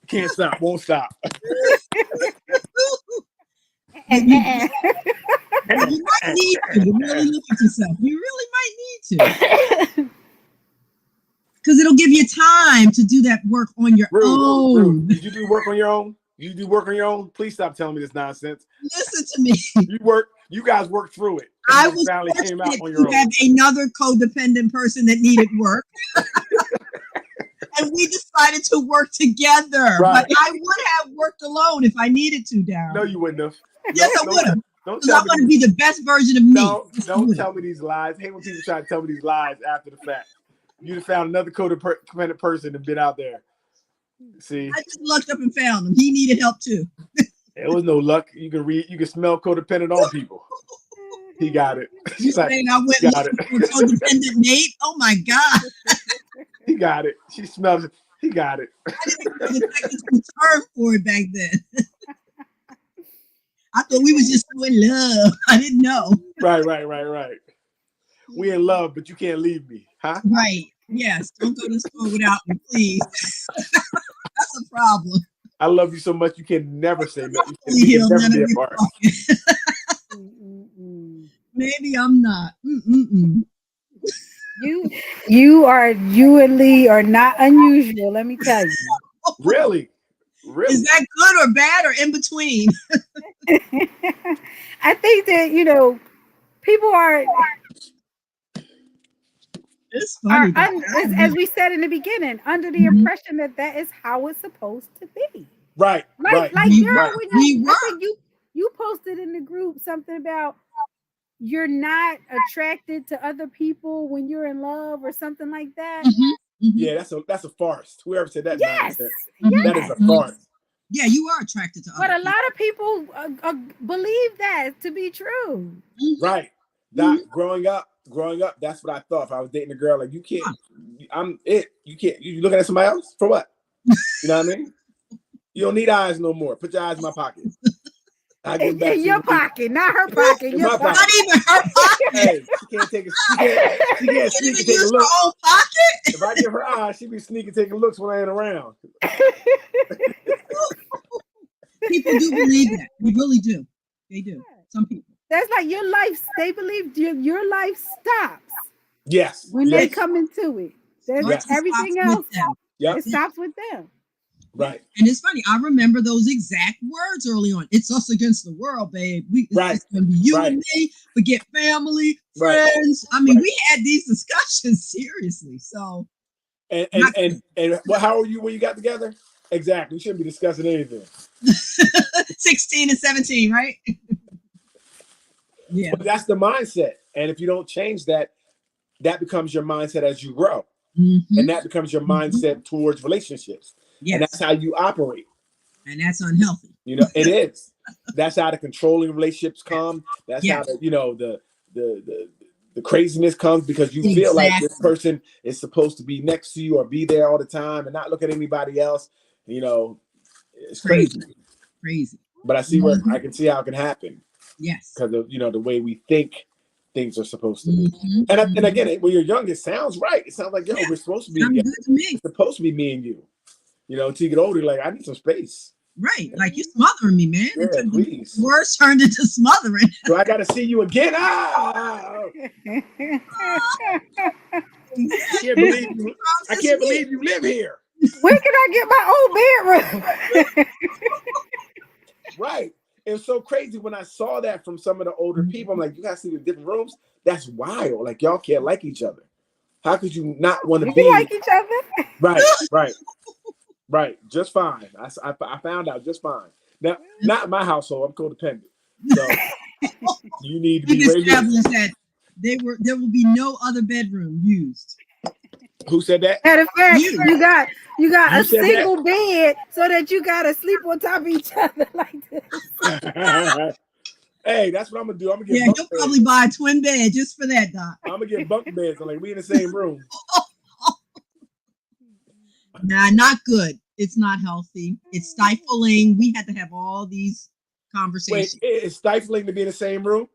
S3: Can't stop, won't stop.
S1: You might need to really look at yourself. You really might need to. Because it'll give you time to do that work on your own.
S3: Rude. Did you do work on your own? You do work on your own? Please stop telling me this nonsense.
S1: Listen to me.
S3: You guys worked through it.
S1: I was
S3: finally came out on your
S1: to
S3: own.
S1: have another codependent person that needed work. And we decided to work together.
S3: Right.
S1: But I would have worked alone if I needed to, Darryl.
S3: No, you wouldn't have.
S1: Yes, I would have.
S3: Don't
S1: Because I want to be the best version of me.
S3: Don't tell me these lies. I hate when people try to tell me these lies after the fact. You'd have found another codependent person and been out there. See,
S1: I just lucked up and found him. He needed help too.
S3: There was no luck. You can smell codependent on people. He got it. She's like,
S1: I went looking for codependent Nate. Oh my God.
S3: He got it. She smells it. He got it.
S1: I didn't know the technical term for it back then. I thought we was just so in love. I didn't know.
S3: Right. We in love, but you can't leave me, huh?
S1: Right. Yes. Don't go to school without me, please. That's a problem.
S3: I love you so much you can never say no.
S1: You can never be apart. Maybe I'm not.
S2: You and Lee are not unusual, let me tell you.
S3: Really?
S1: Is that good or bad or in between?
S2: I think that people are.
S1: It's funny.
S2: As we said in the beginning, under the impression that is how it's supposed to be.
S3: Right.
S2: Like
S3: right.
S2: I think you posted in the group something about you're not attracted to other people when you're in love or something like that.
S3: Yeah, that's a farce. Whoever said that.
S2: Yes.
S3: That is a farce.
S1: Yeah, you are attracted to other people.
S2: But a lot of people believe that to be true.
S3: Right. Doc, growing up, that's what I thought. If I was dating a girl, like, you can't, I'm it. You can't, you looking at somebody else? For what? You know what I mean? You don't need eyes no more. Put your eyes in my pocket.
S2: In your pocket, not her pocket.
S3: In my pocket.
S1: Not even her pocket.
S3: Hey, she can't sneak and take a look.
S1: Her own pocket?
S3: If I give her eyes, she be sneaking, taking looks when I ain't around.
S1: People do believe that. They really do. They do. Some people.
S2: That's like your life. They believe your life stops.
S3: Yes.
S2: When they come into it. That's everything else. It stops with them.
S3: Right.
S1: And it's funny. I remember those exact words early on. It's us against the world, babe. It's going to be you and me. Forget family, friends. I mean, we had these discussions seriously. So.
S3: And how old were you when you got together? Exactly. We shouldn't be discussing anything.
S1: 16 and 17, right? Yeah.
S3: But that's the mindset. And if you don't change that, that becomes your mindset as you grow. And that becomes your mindset towards relationships. Yes. And that's how you operate.
S1: And that's unhealthy.
S3: It is. That's how the controlling relationships come. That's how the craziness comes, because you feel like this person is supposed to be next to you or be there all the time and not look at anybody else. It's crazy. But I see where I can see how it can happen.
S1: Yes.
S3: Because of the way we think things are supposed to be. And again, when you're young, it sounds right. It sounds like, yo, we're supposed to be together. It's supposed to be me and you. You know, until you get older, like, I need some space.
S1: Right. Like, you're smothering me, man.
S3: Yeah, please.
S1: Words turned into smothering.
S3: So I got to see you again. I can't believe you live here.
S2: Where can I get my own bedroom?
S3: Right. It was so crazy when I saw that from some of the older people. I'm like, you guys see the different rooms? That's wild. Like, y'all can't like each other. How could you not want to be
S2: like each other?
S3: Right. Just fine. I found out just fine. Now, not in my household. I'm codependent. So you need to be
S1: established that there will be no other bedroom used.
S3: Who said that?
S2: Matter of fact, you got a single
S3: that?
S2: bed so that you gotta sleep on top of each other like this.
S3: Hey, that's what I'm gonna do. I'm gonna get
S1: you'll probably buy a twin bed just for that, Doc.
S3: I'm gonna get bunk beds. I'm like, we in the same room.
S1: Nah, not good. It's not healthy. It's stifling. We had to have all these conversations.
S3: Wait, it's stifling to be in the same room?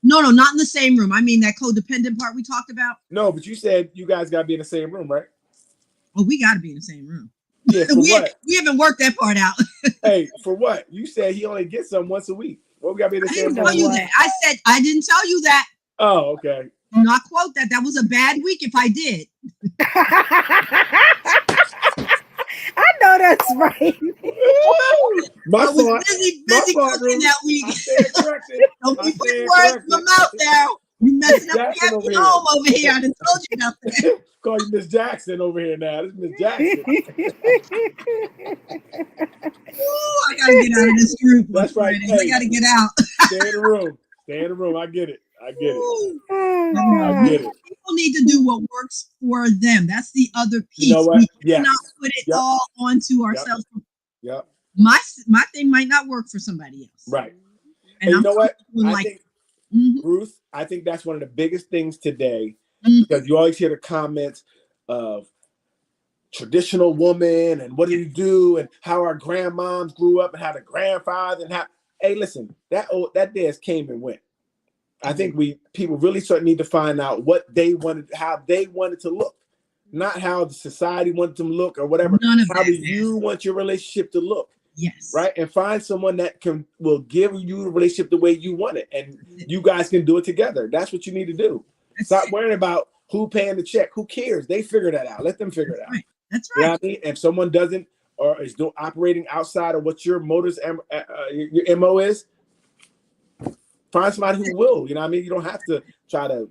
S1: No, not in the same room. I mean that codependent part we talked about.
S3: No, but you said you guys gotta be in the same room, right?
S1: Oh, we gotta be in the same room.
S3: Yeah, for what?
S1: We haven't worked that part out.
S3: Hey, for what? You said he only gets some once a week. Well, we gotta be in the same room.
S1: I said I didn't tell you that.
S3: Oh, okay.
S1: Do not quote that. That was a bad week if I did.
S2: I know that's right.
S3: My
S1: I was busy cooking that week. Don't be putting words in my mouth now. You messing up the home over here. I done told you nothing.
S3: Call you Miss Jackson over here now. This is Miss Jackson.
S1: Ooh, I gotta get out of this group.
S3: That's right. Hey,
S1: I gotta get out.
S3: Stay in the room. Stay in the room. I get it. I get it.
S1: I get it. People need to do what works for them. That's the other piece.
S3: You know what?
S1: We cannot put it all onto ourselves.
S3: Yep.
S1: My thing might not work for somebody else.
S3: Right.
S1: And
S3: you know what?
S1: I
S3: think, Ruth, I think that's one of the biggest things today, because you always hear the comments of traditional woman and what do you do and how our grandmoms grew up and how the grandfathers and how. Hey, listen, that day has came and went. I think people really need to find out what they wanted, how they wanted to look, not how the society wanted them to look or whatever. How do you want your relationship to look?
S1: Yes.
S3: Right. And find someone that will give you the relationship the way you want it, and you guys can do it together. That's what you need to do. Stop worrying about who paying the check. Who cares? They figure that out. Let them figure it out.
S1: Right. That's
S3: right.
S1: right.
S3: You know what I mean? If someone doesn't or is operating outside of what your motives, your MO is, find somebody who will. You know what I mean? You don't have to try to,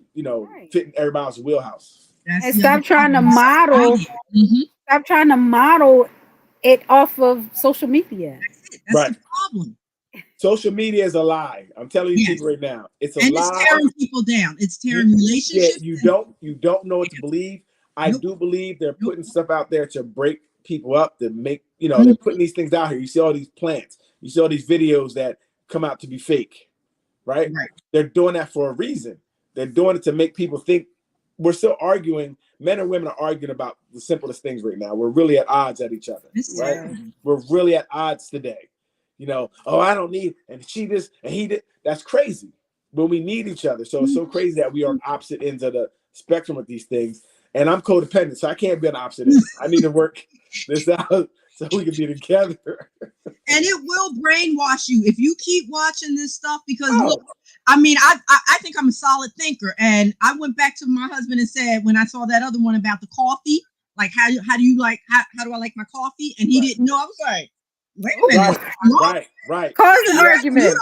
S3: fit in everybody else's wheelhouse.
S2: And stop trying to model. Stop trying to model it off of social media.
S1: That's the problem.
S3: Social media is a lie. I'm telling you people right now. It's a lie.
S1: It's tearing people down. It's tearing relationships.
S3: Yeah, you don't know what to believe. I do believe they're putting stuff out there to break people up, to make, they're putting these things out here. You see all these plants. You see all these videos that come out to be fake, right? They're doing that for a reason. They're doing it to make people think. We're still arguing. Men and women are arguing about the simplest things right now. We're really at odds at each other, right? We're really at odds today. I don't need, and she this, and he did. That's crazy. But we need each other. So it's so crazy that we are on opposite ends of the spectrum with these things. And I'm codependent, so I can't be on opposite ends. I need to work this out so we can be together.
S1: And it will brainwash you if you keep watching this stuff, because look, I mean, I think I'm a solid thinker. And I went back to my husband and said, when I saw that other one about the coffee, like how do I like my coffee? And he didn't know. I was like, wait a minute.
S3: Right.
S2: Cause an argument.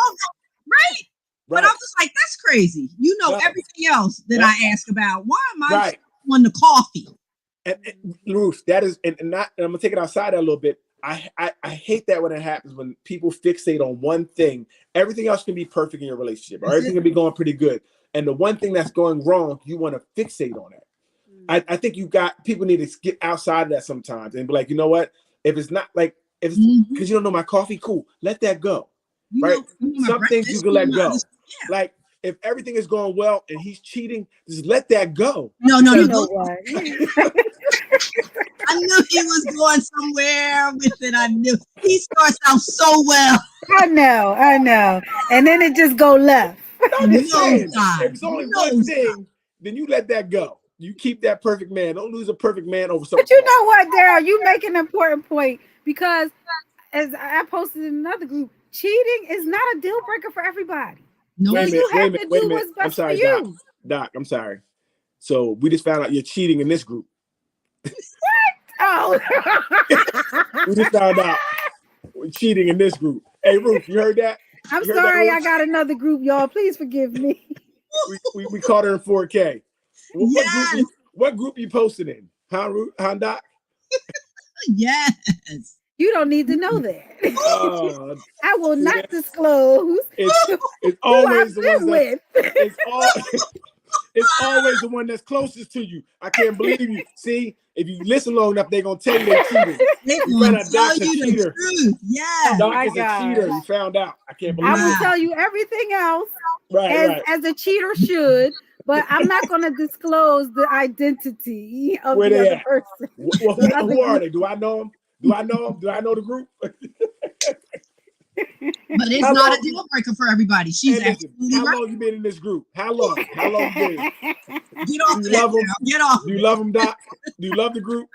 S1: Right. But I was like, that's crazy. Everything else that I ask about. Why am I on the coffee?
S3: And Ruth, that is, and I'm gonna take it outside a little bit. I hate that when it happens, when people fixate on one thing. Everything else can be perfect in your relationship, or everything can be going pretty good. And the one thing that's going wrong, you want to fixate on it. I think people need to get outside of that sometimes and be like, you know what? If it's not like, if it's because you don't know my coffee, cool, let that go. Right? Some things you can let go. Like, if everything is going well and he's cheating, just let that go.
S1: No. I knew he was going somewhere with it. I knew he starts out so well.
S2: I know. And then it just go left.
S3: I'm just saying,
S1: Doc.
S3: if it's only one thing, then you let that go. You keep that perfect man. Don't lose a perfect man over something.
S2: But you know what, Daryl? You make an important point because, as I posted in another group, cheating is not a deal breaker for everybody.
S1: No,
S2: So
S3: Wait a minute,
S2: you
S3: wait a
S2: have
S3: minute,
S2: to
S3: wait a
S2: do
S3: minute.
S2: what's
S3: I'm
S2: best for
S3: sorry, Doc.
S2: you.
S3: Doc, I'm sorry. So we just found out you're cheating in this group.
S2: Oh,
S3: We just found out we're cheating in this group. Hey, Ruth, you heard that?
S2: I'm
S3: You heard that,
S2: sorry. I
S3: Ruth?
S2: got another group, y'all. Please forgive me.
S3: We caught her in 4K.
S1: yes,
S3: What group you posted in? Huh, Ruth? Huh, Doc?
S1: yes.
S2: You don't need to know that.
S3: Uh,
S2: I will
S3: see
S2: not
S3: that?
S2: disclose
S3: It's
S2: who
S3: always
S2: I've
S3: the ones
S2: been
S3: that
S2: with.
S3: it's all it's always the one that's closest to you. I can't believe you. See, if you listen long enough, they're gonna tell you they cheating.
S1: They
S3: You
S1: gonna
S3: found out
S1: tell
S3: Doc's a
S1: you the
S3: cheater.
S1: truth. Yes.
S2: Oh
S3: Doc
S2: my
S3: is a
S2: God.
S3: cheater. You found out. I can't believe
S2: I will
S3: it.
S2: tell you everything else
S3: Right.
S2: as a cheater should, but I'm not going to disclose the identity of
S3: Where
S2: the
S3: they
S2: other
S3: at?
S2: person.
S3: Well,
S2: The other
S3: who are
S2: group.
S3: they? Do I know them? Do I know them? Do I know the group?
S1: But it's
S3: How
S1: not a
S3: long?
S1: deal breaker for everybody. She's
S3: Hey, listen.
S1: absolutely
S3: How
S1: right.
S3: long you been in this group? How long? How long you been?
S1: Get off
S3: Do
S1: of
S3: you
S1: that
S3: love them?
S1: now. Get off.
S3: Do you love them, Doc? Do you love the group?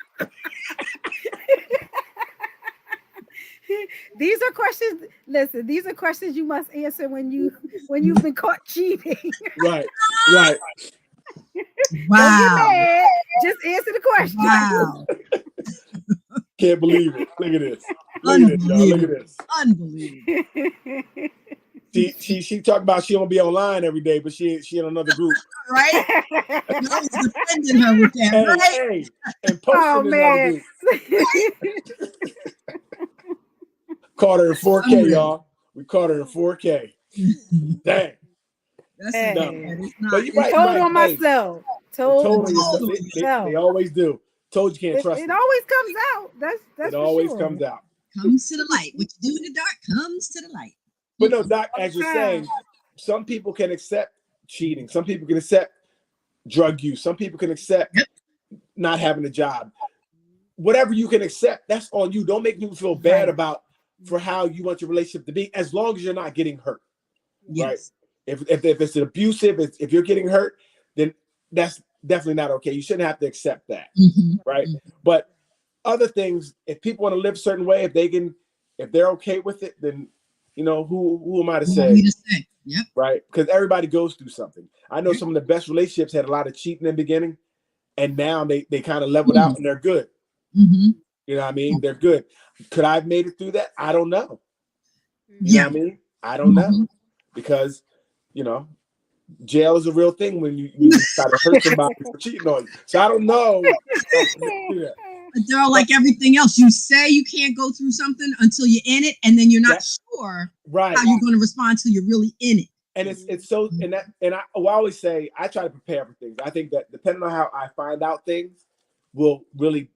S2: These are questions. Listen, these are questions you must answer when you've been caught cheating.
S3: Right. Right.
S2: Don't get
S1: Wow.
S2: mad. Just answer the question.
S1: Wow.
S3: Can't believe it. Look at this. Look at this, y'all. Look at this.
S1: Unbelievable.
S3: She talked about she don't be online every day, but she in another group.
S1: Right? I was defending her with that,
S3: Hey,
S1: right?
S3: hey, and posting
S2: Oh
S3: in another
S2: man.
S3: group. Caught her in 4K, y'all. We caught her in 4K. Dang.
S1: That's
S2: Hey.
S1: enough. It's not.
S3: But you're right.
S2: Told
S3: Right.
S2: on
S3: Hey,
S2: myself.
S3: told
S2: Told
S3: on yourself.
S2: on
S3: They
S2: myself.
S3: always do. Told you can't trust
S2: It
S3: them.
S2: always comes out. That's
S3: It
S2: for
S3: always
S2: sure.
S3: comes out.
S1: Comes to the light. What you do in the dark comes to the light.
S3: But no, Doc, as you're saying, some people can accept cheating. Some people can accept drug use. Some people can accept not having a job. Whatever you can accept, that's on you. Don't make people feel bad about for how you want your relationship to be, as long as you're not getting hurt.
S1: Yes.
S3: Right? If it's an abusive, if you're getting hurt, then that's definitely not okay. You shouldn't have to accept that.
S1: Mm-hmm.
S3: Right? But other things, if people want to live a certain way, if they're okay with it, then who am I to say?
S1: Yep.
S3: Right? Because everybody goes through something. I know some of the best relationships had a lot of cheating in the beginning, and now they kind of leveled out and they're good.
S1: Mm-hmm.
S3: You know what I mean? They're good. Could I have made it through that? I don't know. You know what I mean? I don't know. Because, jail is a real thing when you try to hurt somebody for cheating on you. So I don't know.
S1: They're all like everything else. You say you can't go through something until you're in it, and then you're not sure how you're going to respond till you're really in it.
S3: And it's so and I always say I try to prepare for things. I think that depending on how I find out things will really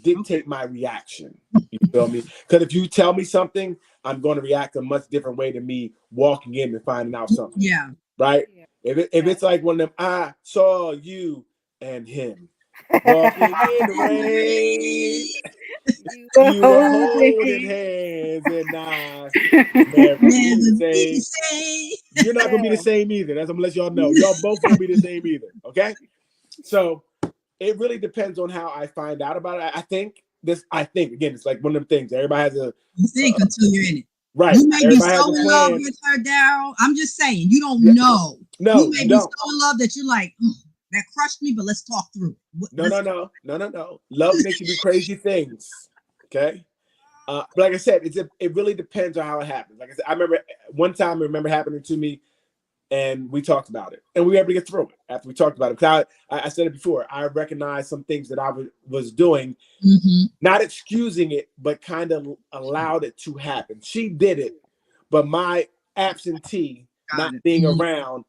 S3: dictate my reaction. You feel me? Because if you tell me something, I'm going to react a much different way than me walking in and finding out something.
S1: Yeah.
S3: Right? If it's like one of them, I saw you and him walking in the rain. You were holding hands and I never be the same. You're not gonna be the same either. That's I'm gonna let y'all know. Y'all both won't be the same either. Okay? So it really depends on how I find out about it. I think again, it's like one of them things. Everybody has
S1: you think until you're in it.
S3: Right.
S1: You may
S3: Everybody
S1: be so in love with her, Daryl. I'm just saying, you don't know.
S3: No,
S1: you may be so in love that you're like, that crushed me, but let's talk through it.
S3: No. Love makes you do crazy things. Okay. But like I said, it really depends on how it happens. Like I said, I remember one time happening to me, and we talked about it, and we were able to get through it after we talked about it. Because I said it before, I recognized some things that I was doing, not excusing it, but kind of allowed it to happen. She did it, but my absentee, not being around,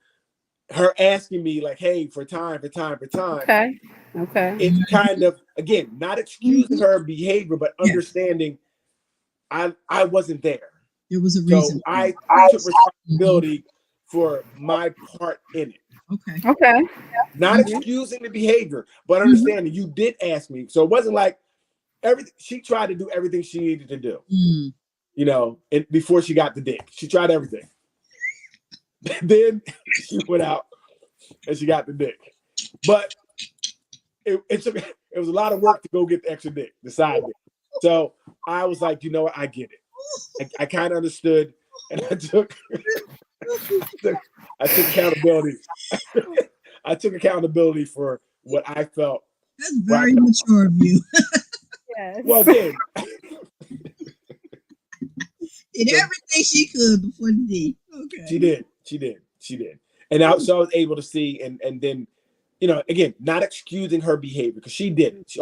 S3: her asking me like, "Hey, for time."
S2: Okay.
S3: It's kind of, again, not excusing her behavior, but understanding I wasn't there.
S1: There was a reason.
S3: So I took responsibility for my part in it.
S2: Okay.
S3: Not excusing the behavior, but understanding you did ask me. So it wasn't like everything. She tried to do everything she needed to do. And before she got the dick, she tried everything. Then she went out and she got the dick. But it was a lot of work to go get the extra dick, the side dick. So I was like, you know what? I get it. I kind of understood, and I took accountability. I took accountability for what I felt.
S1: That's very mature of you.
S2: Yes.
S3: Well, again,
S1: did everything she could before the D. Okay.
S3: She did. And so I was able to see, and then, you know, again, not excusing her behavior, because she did it. She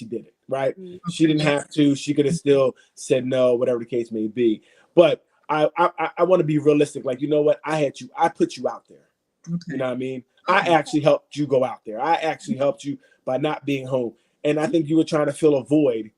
S3: did it, right?
S2: Okay.
S3: She didn't have to. She could have still said no, whatever the case may be. But I want to be realistic. Like, you know what? I put you out there.
S1: Okay.
S3: You know what I mean? I actually helped you go out there. I actually helped you by not being home. And I think you were trying to fill a void.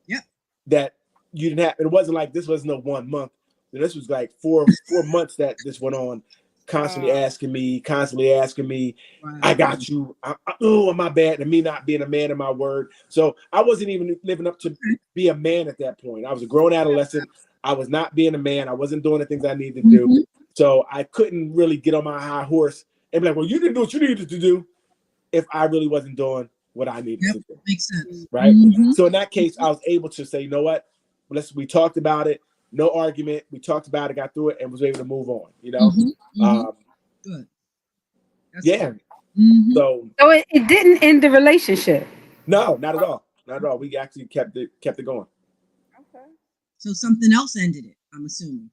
S1: Yep.
S3: That you didn't have. It wasn't like this was no 1 month. This was like four months that this went on, constantly asking me,
S1: Right.
S3: I got you. Oh, my bad. And me not being a man of my word. So I wasn't even living up to be a man at that point. I was a grown adolescent. I was not being a man. I wasn't doing the things I needed to do. So I couldn't really get on my high horse and be like, well, you didn't do what you needed to do if I really wasn't doing what I needed to do.
S1: Makes sense.
S3: Right. So in that case, I was able to say, you know what? We talked about it. No argument. We talked about it, got through it, and was able to move on. You know,
S1: Good. That's
S3: yeah.
S1: good.
S3: So
S2: it didn't end the relationship.
S3: no, not at all. Not at all. We actually kept it going.
S2: Okay.
S1: So something else ended it, I'm assuming.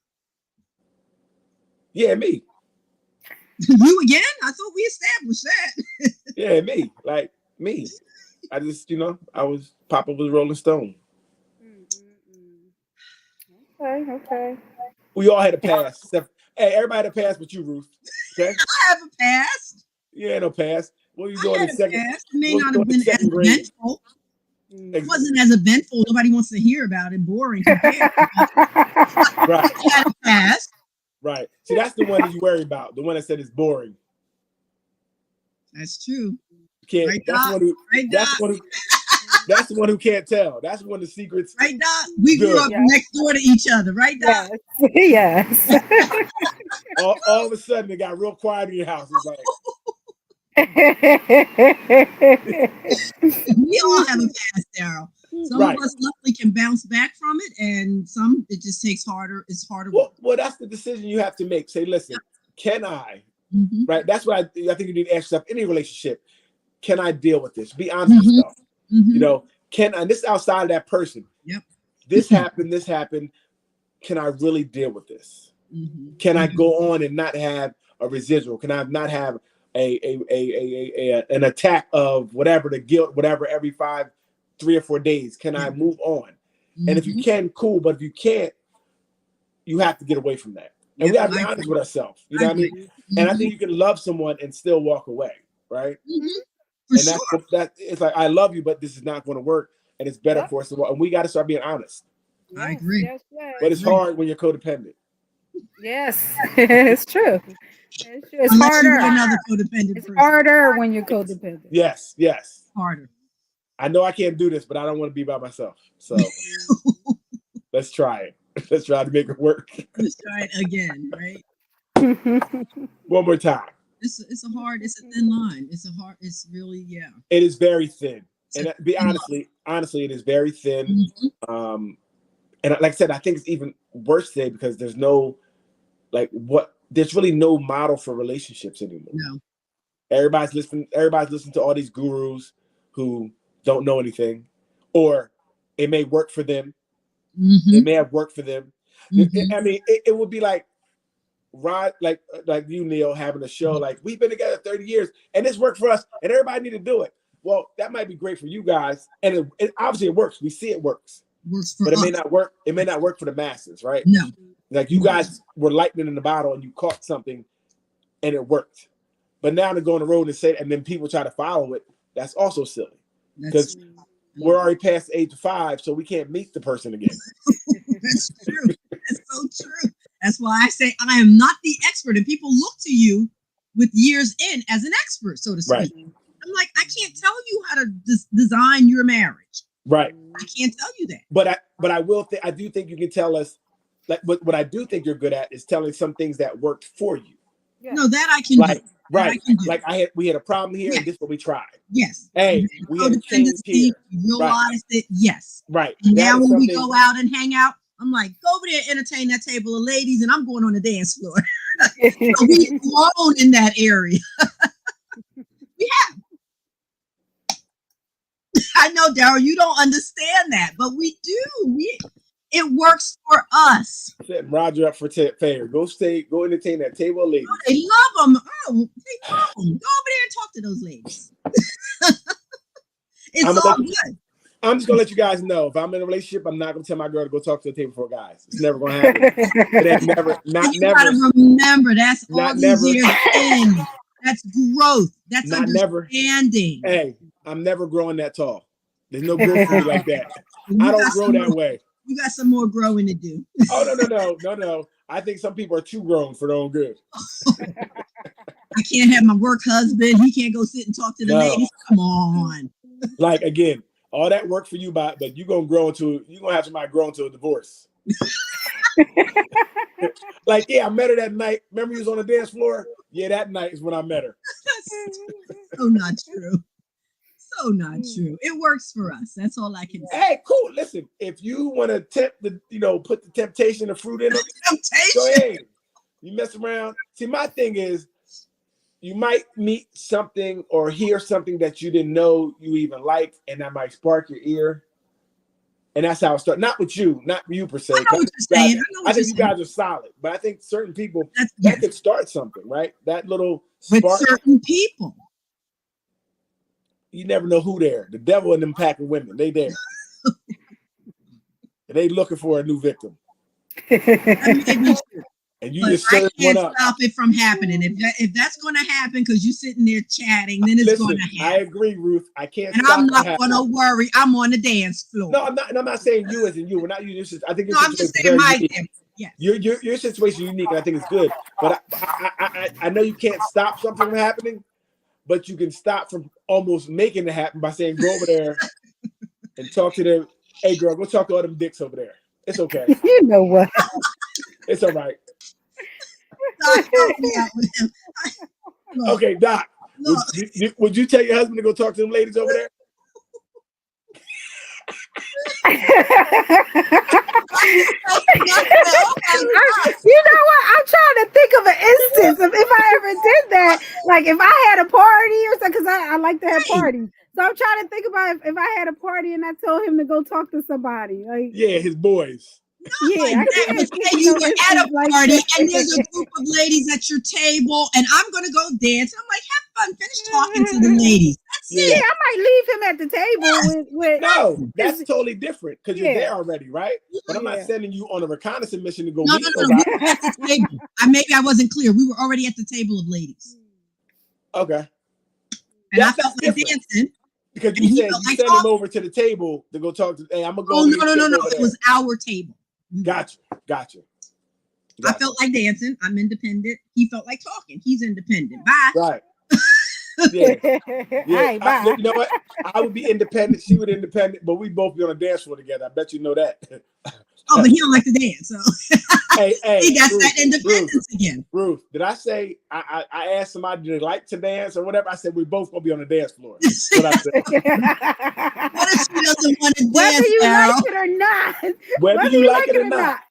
S3: Yeah, me.
S1: You again? I thought we established that.
S3: Yeah, me. Like me. I just, Papa was Rolling Stone.
S2: Okay.
S3: We all had a past. Hey, everybody had a past but you, Ruth. Okay?
S1: I have a past.
S3: You ain't no past. What are you
S1: I
S3: doing
S1: had
S3: in
S1: a
S3: second?
S1: past. It may not have been as eventful. It wasn't as eventful. Nobody wants to hear about it. Boring compared.
S3: Right.
S1: I had a past.
S3: Right. See, that's the one that you worry about. The one that said it's boring.
S1: That's true.
S3: You can't.
S1: Right,
S3: that's
S1: Doc?
S3: the one who.
S1: Right,
S3: That's
S1: Doc?
S3: the one who. That's the one who can't tell. That's one of the secrets.
S1: Right, Doc? We grew up next door to each other. Right, Doc?
S2: Yes.
S3: All of a sudden, it got real quiet in your house. It's like.
S1: We all have a past, Daryl. Some of us luckily can bounce back from it, and some it just takes harder. It's harder.
S3: Well, that's the decision you have to make. Say, listen, can I? Right. That's what I think you need to ask yourself. Any relationship, can I deal with this? Be honest with yourself. You know, can I? And this is outside of that person.
S1: Yep.
S3: This happened. Can I really deal with this? Can I go on and not have a residual? Can I not have an attack of whatever, the guilt, whatever, every 3 or 4 days? Can I move on? And if you can, cool. But if you can't, you have to get away from that. And we have to be honest with ourselves. You know what I mean? And I think you can love someone and still walk away, right? And that it's like, I love you, but this is not going to work. And it's better for us to walk. And we got to start being honest.
S1: I agree.
S2: Yes.
S3: But it's hard when you're codependent.
S2: Yes, it's true. It's
S1: Unless
S2: harder.
S1: you're another codependent
S2: it's
S1: person.
S2: harder when you're codependent.
S3: Yes.
S1: Harder.
S3: I know I can't do this, but I don't want to be by myself. So let's try it. Let's try to make it work.
S1: Let's try it again, right?
S3: One more time.
S1: It's a thin line. It's really,
S3: It is very thin. And honestly, it is very thin. And like I said, I think it's even worse today because there's there's really no model for relationships anymore.
S1: No.
S3: Everybody's listening to all these gurus who don't know anything, or it may work for them. It may have worked for them. I mean, it would be like Rod, like you, Neil, having a show like we've been together 30 years and this worked for us and everybody need to do it. Well, that might be great for you guys, and it obviously it works. We see it works. But it may not work. It may not work for the masses, right?
S1: No.
S3: Like you guys were lightning in the bottle and you caught something and it worked. But now to go on the road and say, and then people try to follow it, that's also silly. Because we're already past the age of 5, so we can't meet the person again.
S1: That's true. That's so true. That's why I say I am not the expert, and people look to you with years in as an expert, so to speak.
S3: Right.
S1: I'm like, I can't tell you how to design your marriage.
S3: Right.
S1: I can't tell you that.
S3: But I do think you can tell us, like what I do think you're good at is telling some things that worked for you.
S2: Yeah.
S1: No, that I can
S3: Like,
S1: do. That I
S3: right.
S1: can do.
S3: Like we had a problem here,
S1: Yes.
S3: and this is what we tried.
S1: Yes.
S3: Hey, we had a change here.
S1: You realized it. Yes.
S3: Right.
S1: And
S3: That
S1: now
S3: is
S1: when we
S3: something-
S1: go out and hang out, I'm like, go over there, entertain that table of ladies, and I'm going on the dance floor. So we've grown in that area. We have. I know, Daryl, you don't understand that, but we do. It works for us.
S3: Setting Roger up for fair. Go entertain that table of ladies.
S1: Oh, they love them. Oh, they love them. Go over there and talk to those ladies. It's all good.
S3: I'm just gonna let you guys know, if I'm in a relationship, I'm not gonna tell my girl to go talk to the table for guys. It's never gonna happen. It ain't never, not
S1: you
S3: never.
S1: Gotta remember, that's
S3: not
S1: all these
S3: never.
S1: years in. That's growth. That's
S3: not
S1: understanding.
S3: Never. Hey, I'm never growing that tall. There's no growth for me like that. I don't grow that way.
S1: You got some more growing to do.
S3: Oh no. I think some people are too grown for their own good.
S1: I can't have my work husband. He can't go sit and talk to the ladies. Come on.
S3: Like, again, all that work for you, but you're gonna have somebody grow into a divorce. Like, yeah, I met her that night. Remember you was on the dance floor? Yeah, that night is when I met her.
S1: So not true. So not true. It works for us. That's all I can say.
S3: Hey, cool. Listen, if you want to put the temptation of fruit in them, go ahead. You mess around. See, my thing is, you might meet something or hear something that you didn't know you even liked, and that might spark your ear. And that's how it starts. Not with you, not you per se.
S1: I know what you're saying.
S3: I think you guys are solid, but I think certain people that could start something, right? That little spark.
S1: With certain people.
S3: You never know who there. The devil in them pack of women. They there. They looking for a new victim. And you just serve one up.
S1: Stop it from happening. If that's going to happen because you're sitting there chatting, then it's going to happen.
S3: I agree, Ruth. I can't.
S1: And I'm not going to worry. I'm on the dance floor.
S3: No, I'm not. And I'm not saying you as in you. We're not you. I think
S1: I'm just saying my thing. Yes.
S3: Your situation is unique, and I think it's good. But I know you can't stop something from happening, but you can stop from almost making it happen by saying, go over there and talk to them. Hey, girl, go talk to all them dicks over there. It's okay.
S2: You know what?
S3: It's all right.
S1: Doc, help me out with him.
S3: Okay, Doc. Would you tell your husband to go talk to them ladies over there?
S2: You know what? I'm trying to think of an instance of if I ever did that. Like if I had a party or something, because I like to have parties. So I'm trying to think about if I had a party and I told him to go talk to somebody. Like,
S3: yeah, his boys.
S1: Yeah, like that, but say you were at a party and there's a group of ladies at your table and I'm going to go dance. I'm like, have fun, finish talking to the ladies. That's it.
S2: Yeah, I might leave him at the table with
S3: No, that's totally different because you're there already, right? But I'm not sending you on a reconnaissance mission to go meet somebody.
S1: We were at the table. Maybe I wasn't clear. We were already at the table of ladies.
S3: Okay.
S1: And I felt like dancing.
S3: Because you said you sent him over to the table to go talk to. Hey, I'm gonna go.
S1: Oh no! It was our table.
S3: Gotcha.
S1: I felt like dancing. I'm independent. He felt like talking. He's independent. Bye.
S3: Right. Yeah.
S2: Right, bye.
S3: You know what? I would be independent. She would be independent, but we both be on a dance floor together. I bet you know that.
S1: Oh, but he don't like to dance. So
S3: hey,
S1: see, that's
S3: Ruth,
S1: that independence again.
S3: Ruth, did I say I asked somebody did they like to dance or whatever? I said we both gonna be on the dance floor. That's what I said.
S1: What if she doesn't want to dance?
S2: Whether you like it or not.
S3: Whether you like it or not.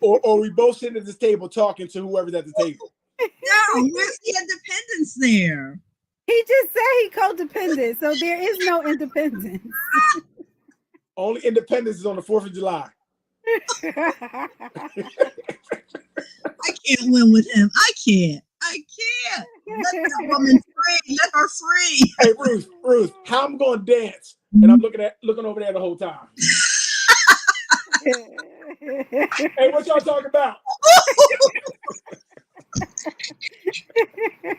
S3: or we both sitting at this table talking to whoever's at the table.
S1: No, where's the independence there?
S2: He just said he codependent, so there is no independence.
S3: Only independence is on the 4th of July.
S1: I can't win with him. I can't. Let that woman free. Let her free.
S3: Hey, Ruth, how I'm going to dance? And I'm looking over there the whole time. Hey, what y'all talking about?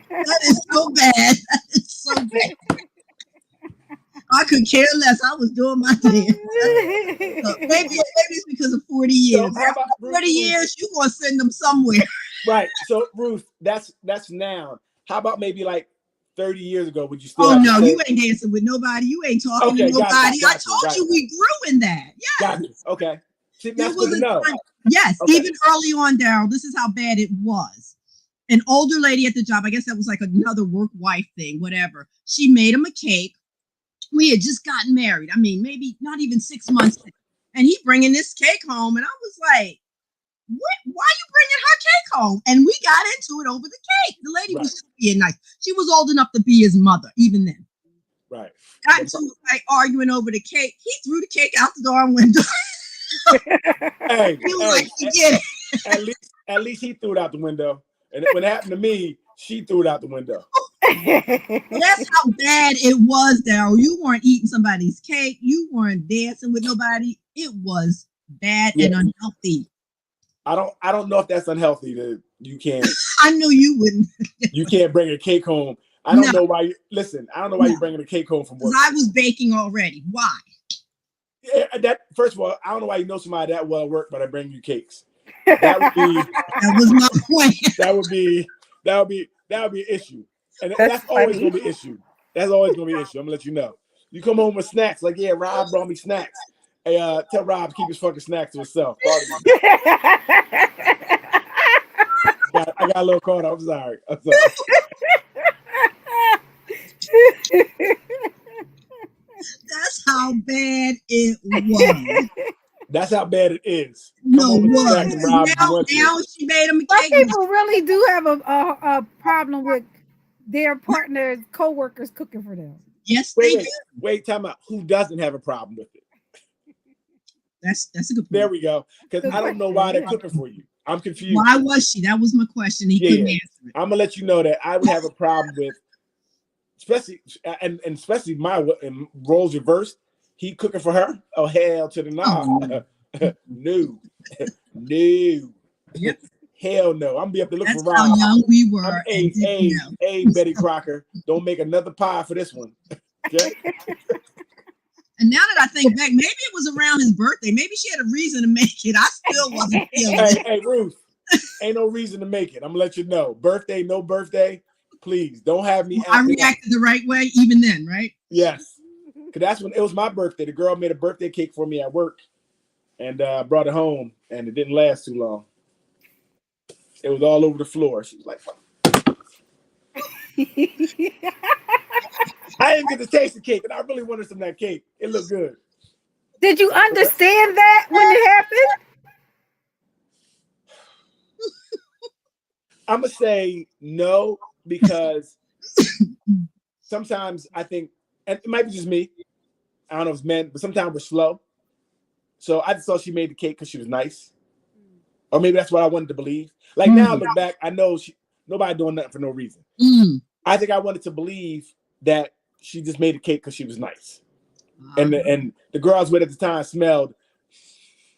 S1: That is so bad. That is so bad. I could care less. I was doing my thing. So maybe it's because of 40 years.
S3: So
S1: 40 years, you're going to send them somewhere.
S3: Right. So, Ruth, that's now. How about maybe like 30 years ago? Would you still?
S1: Oh, no, you ain't dancing with nobody. You ain't talking to nobody.
S3: Gotcha,
S1: I told you we grew in that. Yes.
S3: Got it. Okay. See, that's good to know.
S1: Yes.
S3: Okay.
S1: Even early on, Daryl, this is how bad it was. an older lady at the job. I guess that was like another work wife thing, whatever. She made him a cake. We had just gotten married. I mean, maybe not even 6 months. And he bringing this cake home, and I was like, "What? Why are you bringing her cake home?" And we got into it over the cake. The lady was just being nice. She was old enough to be his mother, even then.
S3: Right.
S1: Got into like arguing over the cake. He threw the cake out the darn window.
S3: Hey,
S1: He was like, "Forget
S3: it." At least he threw it out the window. And when it happened to me, she threw it out the window.
S1: That's how bad it was, Daryl. You weren't eating somebody's cake. You weren't dancing with nobody. It was bad and unhealthy.
S3: I don't know if that's unhealthy. That you can't.
S1: I knew you wouldn't.
S3: You can't bring a cake home. I don't know why. I don't know why you're bringing a cake home from work.
S1: I was baking already. Why?
S3: Yeah, that first of all, I don't know why you know somebody that well at work, but I bring you cakes. That
S1: was my point.
S3: That would be an issue, and that's always gonna be an issue. That's always gonna be an issue. I'm gonna let you know. You come home with snacks, like Rob brought me snacks. Hey, tell Rob to keep his fucking snacks to himself. I got a little caught up. I'm sorry.
S1: That's how bad it was.
S3: That's how bad it is.
S1: No, now she made him a cake.
S2: People really do have a problem with their partners, co-workers cooking for them.
S1: Yes,
S3: wait, time out. Who doesn't have a problem with it?
S1: That's a good point.
S3: There we go. Because I don't know why they're cooking for you. I'm confused.
S1: Why was she? That was my question. He couldn't answer it.
S3: I'm gonna let you know that I would have a problem with, especially my roles reversed. He cooking for her? Oh, hell to the no. No.
S1: Yep.
S3: Hell no. I'm gonna be up to look for Rob.
S1: How young we were.
S3: Hey, Betty Crocker, don't make another pie for this one. Okay.
S1: And now that I think back, maybe it was around his birthday. Maybe she had a reason to make it. I still wasn't feeling it.
S3: Hey, Ruth, ain't no reason to make it. I'm gonna let you know. Birthday, no birthday. Please don't have me.
S1: I reacted the right way even then, right?
S3: Yes. Because that's when it was my birthday. The girl made a birthday cake for me at work and brought it home, and it didn't last too long. It was all over the floor. She was like, I didn't get to taste the cake, and I really wanted some of that cake. It looked good.
S2: Did you understand that when it happened?
S3: I'm going to say no, because sometimes I think, and it might be just me, I don't know if it's men, but sometimes we're slow. So I just thought she made the cake because she was nice. Or maybe that's what I wanted to believe. Like now I look back, I know nobody doing nothing for no reason. I think I wanted to believe that she just made the cake because she was nice. And the girl I was with at the time smelled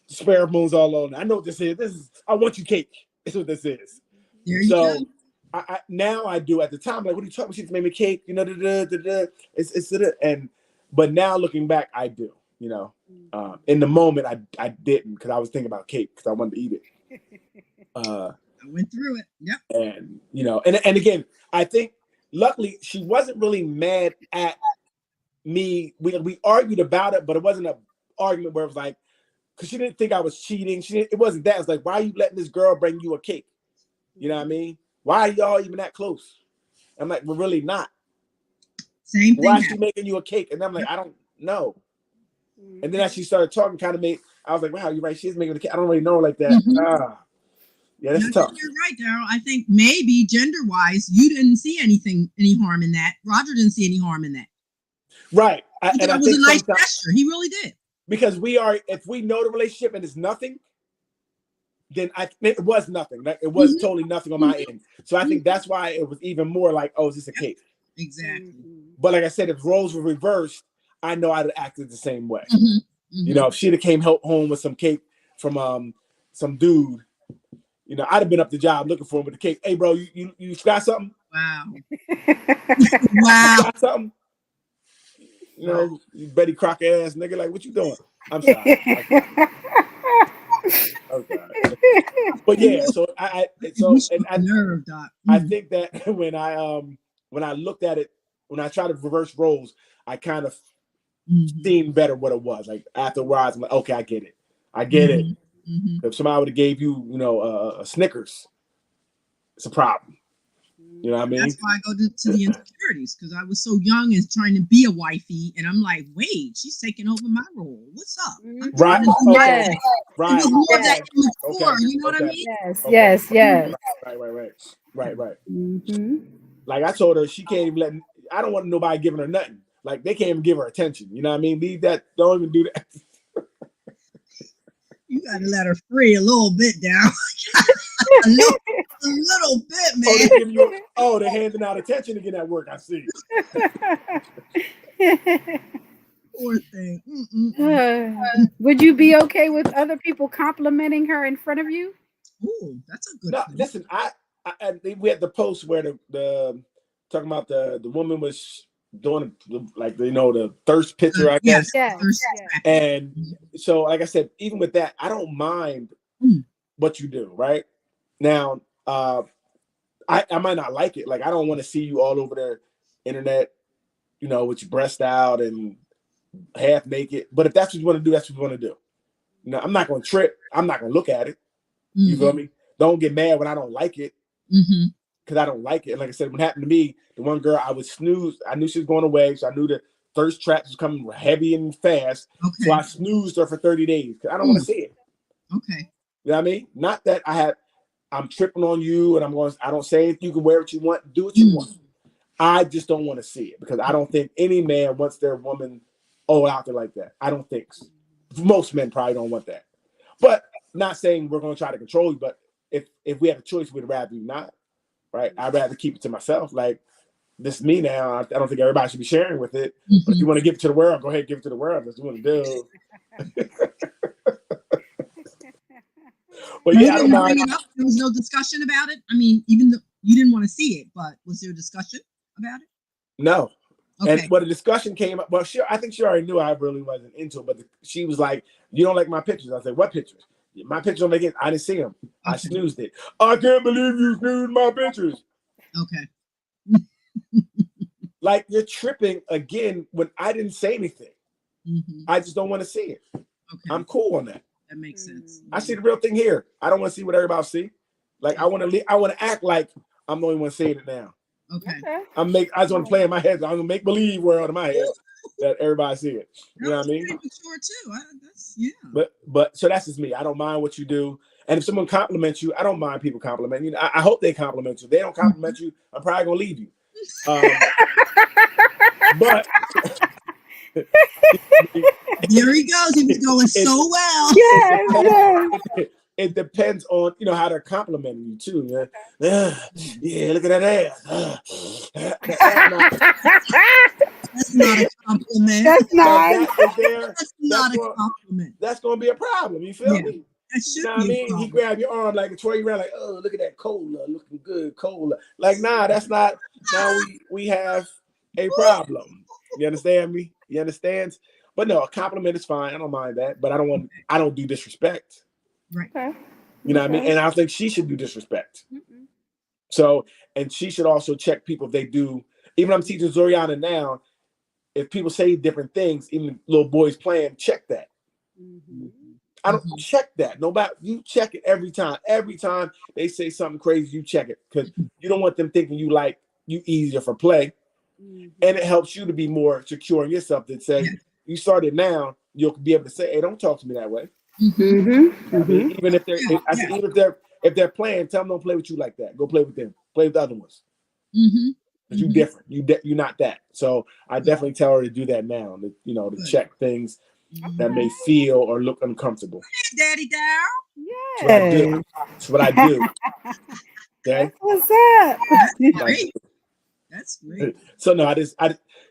S3: spare moons all over. I know what this is. This is I want you cake. This is what this is. So I now I do. At the time, like, what are you talking about? She just made me cake, you know, but now looking back, I do, you know. In the moment I didn't, because I was thinking about cake because I wanted to eat it. I
S1: went through it. Yep.
S3: And you know, and again, I think luckily she wasn't really mad at me. We argued about it, but it wasn't an argument where it was like, because she didn't think I was cheating. It wasn't that. It's like, why are you letting this girl bring you a cake? You know what I mean? Why are y'all even that close? I'm like, we're really not.
S1: Same thing.
S3: Why is she making you a cake? And I'm like, I don't know. And then as she started talking, I was like, wow, you're right. She's making a cake. I don't really know her like that. Yeah, that's tough.
S1: You're right, Daryl. I think maybe gender-wise, you didn't see any harm in that. Roger didn't see any harm in that.
S3: Right.
S1: And it was a nice gesture. He really did.
S3: Because if we know the relationship and it's nothing, then it was nothing. It was totally nothing on my end. So I think that's why it was even more like, oh, is this a cake?
S1: Exactly.
S3: But like I said, if roles were reversed, I know I'd have acted the same way. You know, if she'd have came home with some cake from some dude, you know, I'd have been up the job looking for him with the cake. Hey, bro, you got something?
S1: Wow.
S3: Wow. You got something? You know, you Betty Crocker ass nigga, like, what you doing? I'm sorry. Okay. But yeah, so I think that when I looked at it, when I tried to reverse roles, I kind of seen better what it was. Like afterwards, I'm like, okay, I get it. If somebody would have gave you, you know, a Snickers, it's a problem. You know what I mean?
S1: That's why I go to the insecurities, because I was so young and trying to be a wifey, and I'm like, wait, she's taking over my role. What's up? I'm
S3: Right.
S1: trying to do my
S2: Yes.
S1: thing.
S3: Right.
S1: It was more
S2: Yes.
S1: that immature, you know what I mean?
S2: Yes.
S3: Okay.
S2: Yes. Yes.
S3: Right.
S2: Mm-hmm.
S3: Like I told her, she can't even let. I don't want nobody giving her nothing. Like they can't even give her attention. You know what I mean? Leave that. Don't even do that.
S1: You gotta let her free a little bit down. a little bit,
S3: Oh,
S1: man.
S3: they give you. Oh, they're handing out attention to get that work. I see.
S1: Poor thing. Mm-mm-mm.
S2: Would you be okay with other people complimenting her in front of you?
S1: Ooh, that's a good
S3: No,
S1: point.
S3: listen. We had the post where the talking about the woman was doing like the thirst picture, I
S1: Yes,
S3: guess.
S2: Yes.
S1: thirst
S2: Yes.
S1: trap.
S3: And so, like I said, even with that, I don't mind
S1: Mm.
S3: what you do. Right now, I might not like it. Like I don't want to see you all over the internet, with your breast out and half naked. But if that's what you want to do, that's what you want to do. I'm not going to trip. I'm not going to look at it. You feel me? Don't get mad when I don't like it, because I don't like it. And like I said, what happened to me, the one girl I would snooze. I knew she was going away, so I knew the thirst traps was coming heavy and fast.
S1: Okay.
S3: So I snoozed her for 30 days because I don't want to see it.
S1: Okay.
S3: You know what I mean? Not that I'm tripping on you and I don't say you can wear what you want, do what you want. I just don't want to see it because I don't think any man wants their woman all out there like that. I don't think so. Most men probably don't want that. But not saying we're going to try to control you, but if we had a choice, we'd rather you not, right? I'd rather keep it to myself. Like, this is me now. I don't think everybody should be sharing with it. But if you want to give it to the world, go ahead and give it to the world. That's what you want to do. But yeah, I don't mind.
S1: Bring it up. There was no discussion about it. I mean, even though you didn't want to see it, but was there a discussion about it?
S3: No.
S1: Okay.
S3: And the discussion came up, well, I think she already knew I really wasn't into it, but she was like, "You don't like my pictures?" I said, "What pictures?" "My pictures don't make it. I didn't see them. I snoozed it." "I can't believe you snoozed my pictures."
S1: Okay.
S3: Like, you're tripping again when I didn't say anything. I just don't want to see it.
S1: Okay.
S3: I'm cool on that.
S1: That makes sense.
S3: I see the real thing here. I don't want to see what everybody see. Like, I want to act like I'm the only one saying it now.
S1: Okay.
S3: I just want to play in my head. I'm gonna make believe world in my head that everybody see it. You know what I mean?
S1: Mature too. That's
S3: But so that's just me. I don't mind what you do. And if someone compliments you, I don't mind people complimenting you. I hope they compliment you. If they don't compliment you, I'm probably gonna leave you. But
S1: there he goes. He was going so well.
S2: Yes.
S3: it depends on how they're complimenting you too. Yeah, look at that ass.
S1: That's not a compliment.
S2: That's nice.
S1: That's not a compliment.
S3: That's gonna be a problem. You feel me?
S1: That should
S3: You know what I
S1: be a
S3: mean?
S1: problem.
S3: He grabbed your arm like a twirl you around, like, "Oh, look at that cola, looking good, cola." Like, nah, that's not. Now we have a problem. You understand me? You understand? But no, a compliment is fine. I don't mind that. But I don't do disrespect.
S1: Right.
S2: Okay.
S3: You know what I mean? And I don't think she should do disrespect. So, and she should also check people if they do. Even I'm teaching Zoriana now, if people say different things, even little boys playing, check that. I don't check that. You check it every time. Every time they say something crazy, you check it because you don't want them thinking you easier for play. And it helps you to be more secure in yourself to say, you started now, you'll be able to say, "Hey, don't talk to me that way." I mean, even if they're playing, tell them don't play with you like that. Go play with them. Play with the other ones. Because you're different. You're not that. So I definitely tell her to do that now. To check things that may feel or look uncomfortable.
S1: Daddy Dow.
S2: Yeah.
S3: That's what I do. Okay.
S2: That's what's up.
S1: That's great.
S3: So no,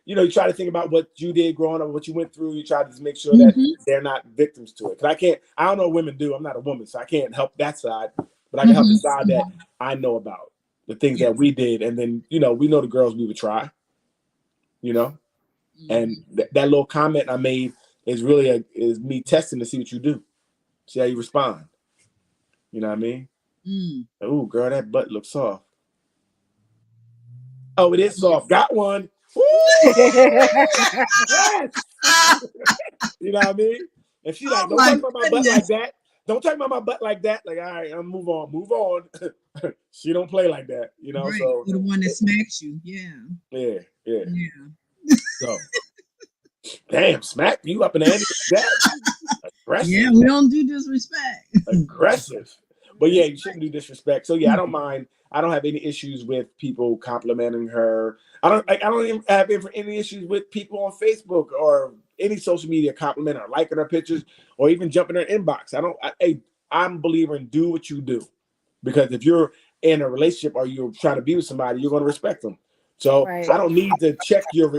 S3: you try to think about what you did growing up, what you went through. You try to just make sure that they're not victims to it. Because I don't know what women do. I'm not a woman, so I can't help that side. But I can help the side that I know about, the things that we did. And then, we know the girls we would try, and that little comment I made is really is me testing to see what you do. See how you respond. You know what I mean? Oh, girl, that butt looks soft. Oh, it is soft. Got one. Yes. You know what I mean? If she don't talk about my butt like that. Don't talk about my butt like that. Like, all right, I'm move on. She don't play like that, you know.
S1: Right.
S3: So
S1: Or the one that smacks you. Yeah.
S3: yeah.
S1: Yeah.
S3: So damn, smack you up in the end of that. Aggressive.
S1: Yeah, we don't do disrespect.
S3: Aggressive. But yeah, you shouldn't do disrespect. So yeah, I
S1: Mm.
S3: don't mind. I don't have any issues with people complimenting her. I don't even have any issues with people on Facebook or any social media complimenting her, liking her pictures, or even jumping her inbox. I'm a believer in do what you do. Because if you're in a relationship or you're trying to be with somebody, you're going to respect them. So
S2: Right.
S3: I don't need to check you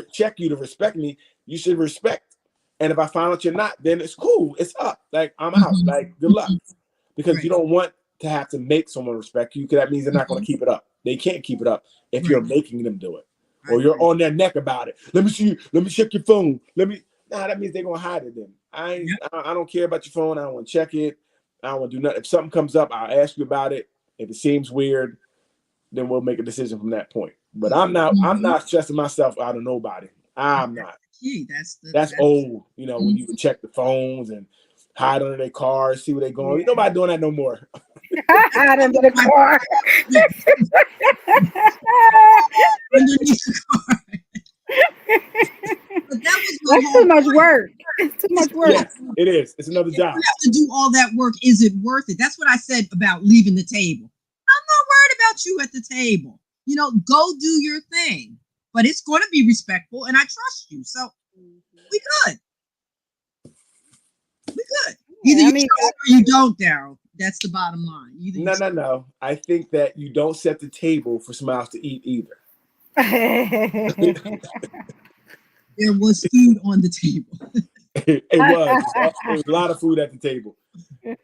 S3: to respect me. You should respect. And if I find out you're not, then it's cool. It's up. Like I'm out.
S1: Mhm.
S3: Like good luck. Because
S1: Right.
S3: you don't want to have to make someone respect you, because that means they're not going to keep it up. They can't keep it up if you're
S1: Right.
S3: making them do it.
S1: I
S3: Or you're
S1: agree.
S3: on their neck about it. Let me see you. Let me check your phone. That means they're gonna hide it then.
S1: Yep.
S3: I don't care about your phone. I don't want to check it. I don't want to do nothing. If something comes up, I'll ask you about it. If it seems weird, then we'll make a decision from that point. But I'm
S1: Mhm.
S3: not stressing myself out of nobody. I'm not.
S1: Key.
S3: That's old, when you would check the phones and hide under their cars, see where they're going.
S2: Yeah.
S3: Nobody doing that no more.
S2: Hide under the car.
S1: underneath the car. But that was my
S2: That's
S1: whole
S2: too much
S1: point.
S2: work. It's too much work.
S3: Yes, it is. It's another
S1: If
S3: job.
S1: you have to do all that work, is it worth it? That's what I said about leaving the table. I'm not worried about you at the table. Go do your thing. But it's going to be respectful, and I trust you. So we good. We good. Either
S2: Yeah,
S1: you
S2: I mean,
S1: show up or you don't, Daryl. That's the bottom line. Either you
S3: No. I think that you don't set the table for somebody else to eat either.
S1: there was food on the table.
S3: It was. It was a lot of food at the table.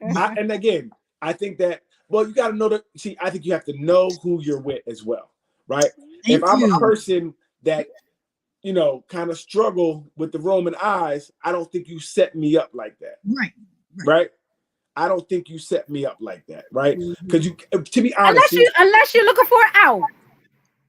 S3: And again, I think that, well, you got to know that. See, I think you have to know who you're with as well, right?
S1: Thank
S3: If I'm a
S1: you.
S3: person that, kind of struggle with the Roman eyes, I don't think you set me up like that,
S1: Right.
S3: right? I don't think you set me up like that, right? Because to be honest,
S2: unless you're looking for an out.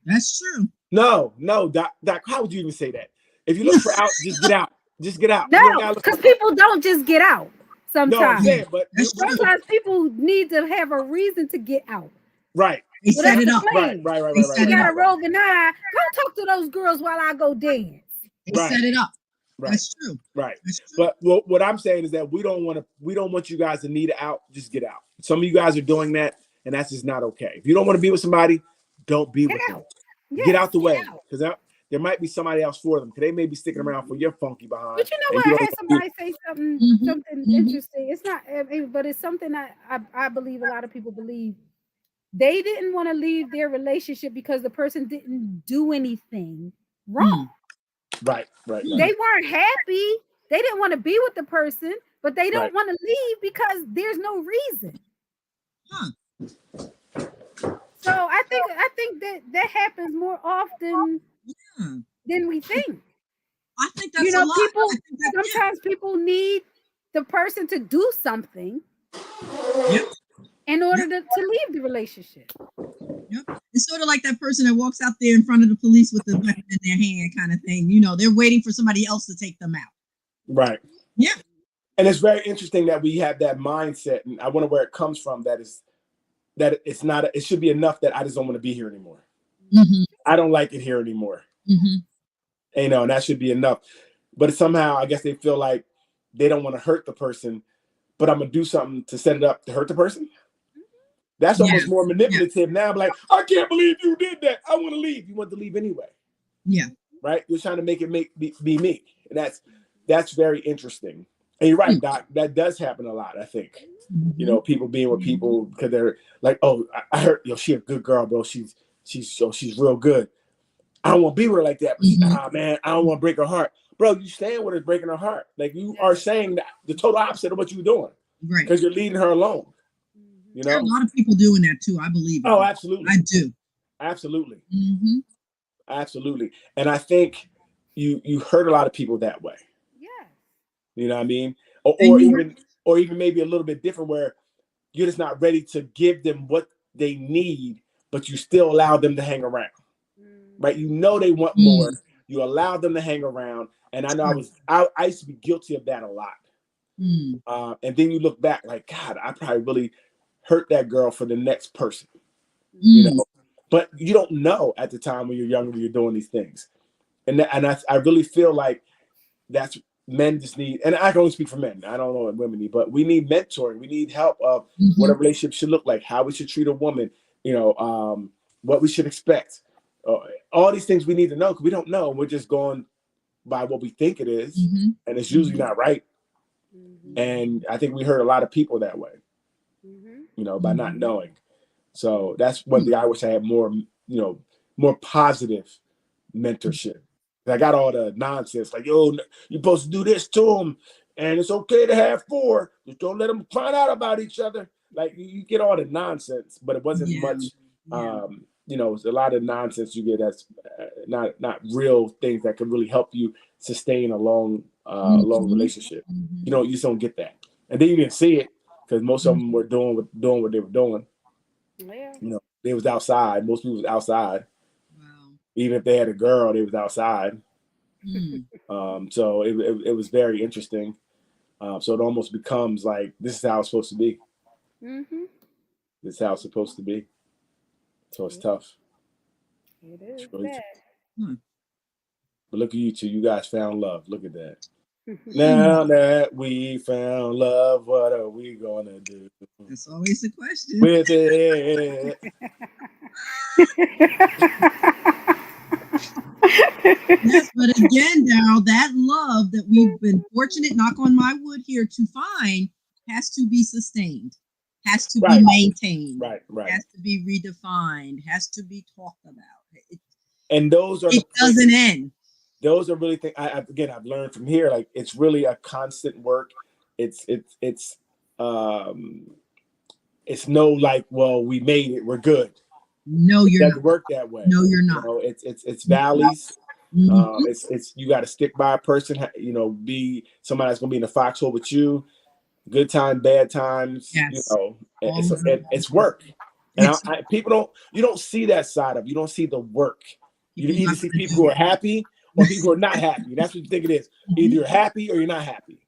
S1: That's true.
S3: no, Doc, how would you even say that? If you look for out, just get out. Just get out. You don't
S2: No,
S3: gotta look
S2: because
S3: for-
S2: people don't just get out.
S3: No, I'm
S2: Sometimes,
S3: saying, but
S1: That's true.
S2: sometimes people need to have a reason to get out.
S3: right,
S1: They
S2: So
S1: set
S2: that's
S1: it
S2: the
S1: up.
S2: plan.
S3: right.
S1: They
S2: You
S1: set it
S2: got
S1: up.
S2: a roving eye. Go talk to those girls while I go dance.
S1: They set it up.
S3: Right.
S1: That's true.
S3: Right.
S1: That's true.
S3: But what I'm saying is that we don't want you guys to need it out. Just get out. Some of you guys are doing that, and that's just not okay. If you don't want to be with somebody, don't be
S2: Get
S3: with
S2: out.
S3: them.
S2: Yes,
S3: Get out the
S2: get
S3: way,
S2: out.
S3: because there might be somebody else for them. Because they may be sticking around for your funky behind.
S2: But you know
S3: and
S2: what?
S3: you
S2: I
S3: don't
S2: had
S3: even
S2: somebody say something
S1: Mhm.
S2: interesting. It's not, but it's something I believe a lot of people believe. They didn't want to leave their relationship because the person didn't do anything wrong.
S3: Right.
S2: They weren't happy. They didn't want to be with the person, but they don't
S3: Right.
S2: want to leave because there's no reason.
S1: Huh.
S2: So I think that happens more often
S1: Yeah.
S2: than we think.
S1: I think that's a lot.
S2: People
S1: I think that,
S2: sometimes people need the person to do something
S1: Yep.
S2: in order to leave the relationship.
S1: Yep. It's sort of like that person that walks out there in front of the police with the weapon in their hand, kind of thing. They're waiting for somebody else to take them out.
S3: Right.
S1: Yeah.
S3: And it's very interesting that we have that mindset, and I wonder where it comes from. That it's not. It should be enough that I just don't want to be here anymore.
S1: Mm-hmm.
S3: I don't like it here anymore.
S1: Mm-hmm.
S3: And that should be enough. But somehow, I guess they feel like they don't want to hurt the person, but I'm gonna do something to set it up to hurt the person. That's almost more manipulative now. I'm like, I can't believe you did that. I want to leave. You want to leave anyway.
S1: Yeah.
S3: Right? You're trying to make it be me. And that's very interesting. And you're right, Doc. That does happen a lot, I think.
S1: Mm-hmm.
S3: People being with people because they're like, oh, I heard, she a good girl, bro. She's real good. I don't want to be with her like that. But man, I don't want to break her heart. Bro, you staying with her breaking her heart. Like you are saying that the total opposite of what you were doing.
S1: Right.
S3: Because you're leading her alone.
S1: There are a lot of people doing that too. I believe it.
S3: Oh, absolutely.
S1: I do.
S3: Absolutely.
S1: Mm-hmm.
S3: Absolutely. And I think you hurt a lot of people that way.
S2: Yeah.
S3: You know what I mean? Or even maybe a little bit different where you're just not ready to give them what they need, but you still allow them to hang around. Right? They want more. You allow them to hang around. And I know I used to be guilty of that a lot. And then you look back like, God, I probably really hurt that girl for the next person. you know. But you don't know at the time when you're younger when you're doing these things, and I really feel like that's men just need, and I can only speak for men. I don't know what women need, but we need mentoring. We need help of what a relationship should look like, how we should treat a woman, you know, what we should expect. All these things we need to know because we don't know. We're just going by what we think it is, and it's usually not right. And I think we hurt a lot of people that way, you know, by not knowing. So that's one thing I wish I had more, you know, more positive mentorship. I got all the nonsense like, yo, you're supposed to do this to them, and it's okay to have 4. Just don't let them find out about each other. Like you get all the nonsense, but it wasn't much. You know, it's a lot of nonsense you get that's not real things that could really help you sustain a long relationship. You know, you just don't get that, and then you didn't see it because most of them were doing what they were doing.
S2: Yeah.
S3: You know, they was outside. Most people was outside. Wow. Even if they had a girl, they was outside. So it was very interesting. So it almost becomes like this is how it's supposed to be. This is how it's supposed to be. So it's tough.
S2: It is
S3: really
S2: bad.
S3: But look at you two. You guys found love. Look at that. Now that we found love, what are we gonna do?
S1: That's always the question.
S3: With it.
S1: Yes, but again, Daryl, that love that we've been fortunate, knock on my wood here, to find has to be sustained, has to be maintained, has to be redefined, has to be talked about.
S3: And those are
S1: it doesn't end.
S3: Those are really things. I've learned from here. Like it's really a constant work. It's no like, well, we made it, we're good.
S1: No,
S3: it
S1: you're
S3: doesn't
S1: not.
S3: Work that way.
S1: No, you're not.
S3: You know, it's valleys. It's you got to stick by a person. You know, be somebody that's gonna be in the foxhole with you. Good time, bad times.
S1: Yes.
S3: You know, it's work. And you don't see that side of. You don't see the work. You either see people who are happy or people who are not happy. That's what you think it is. Either you're happy or you're not happy.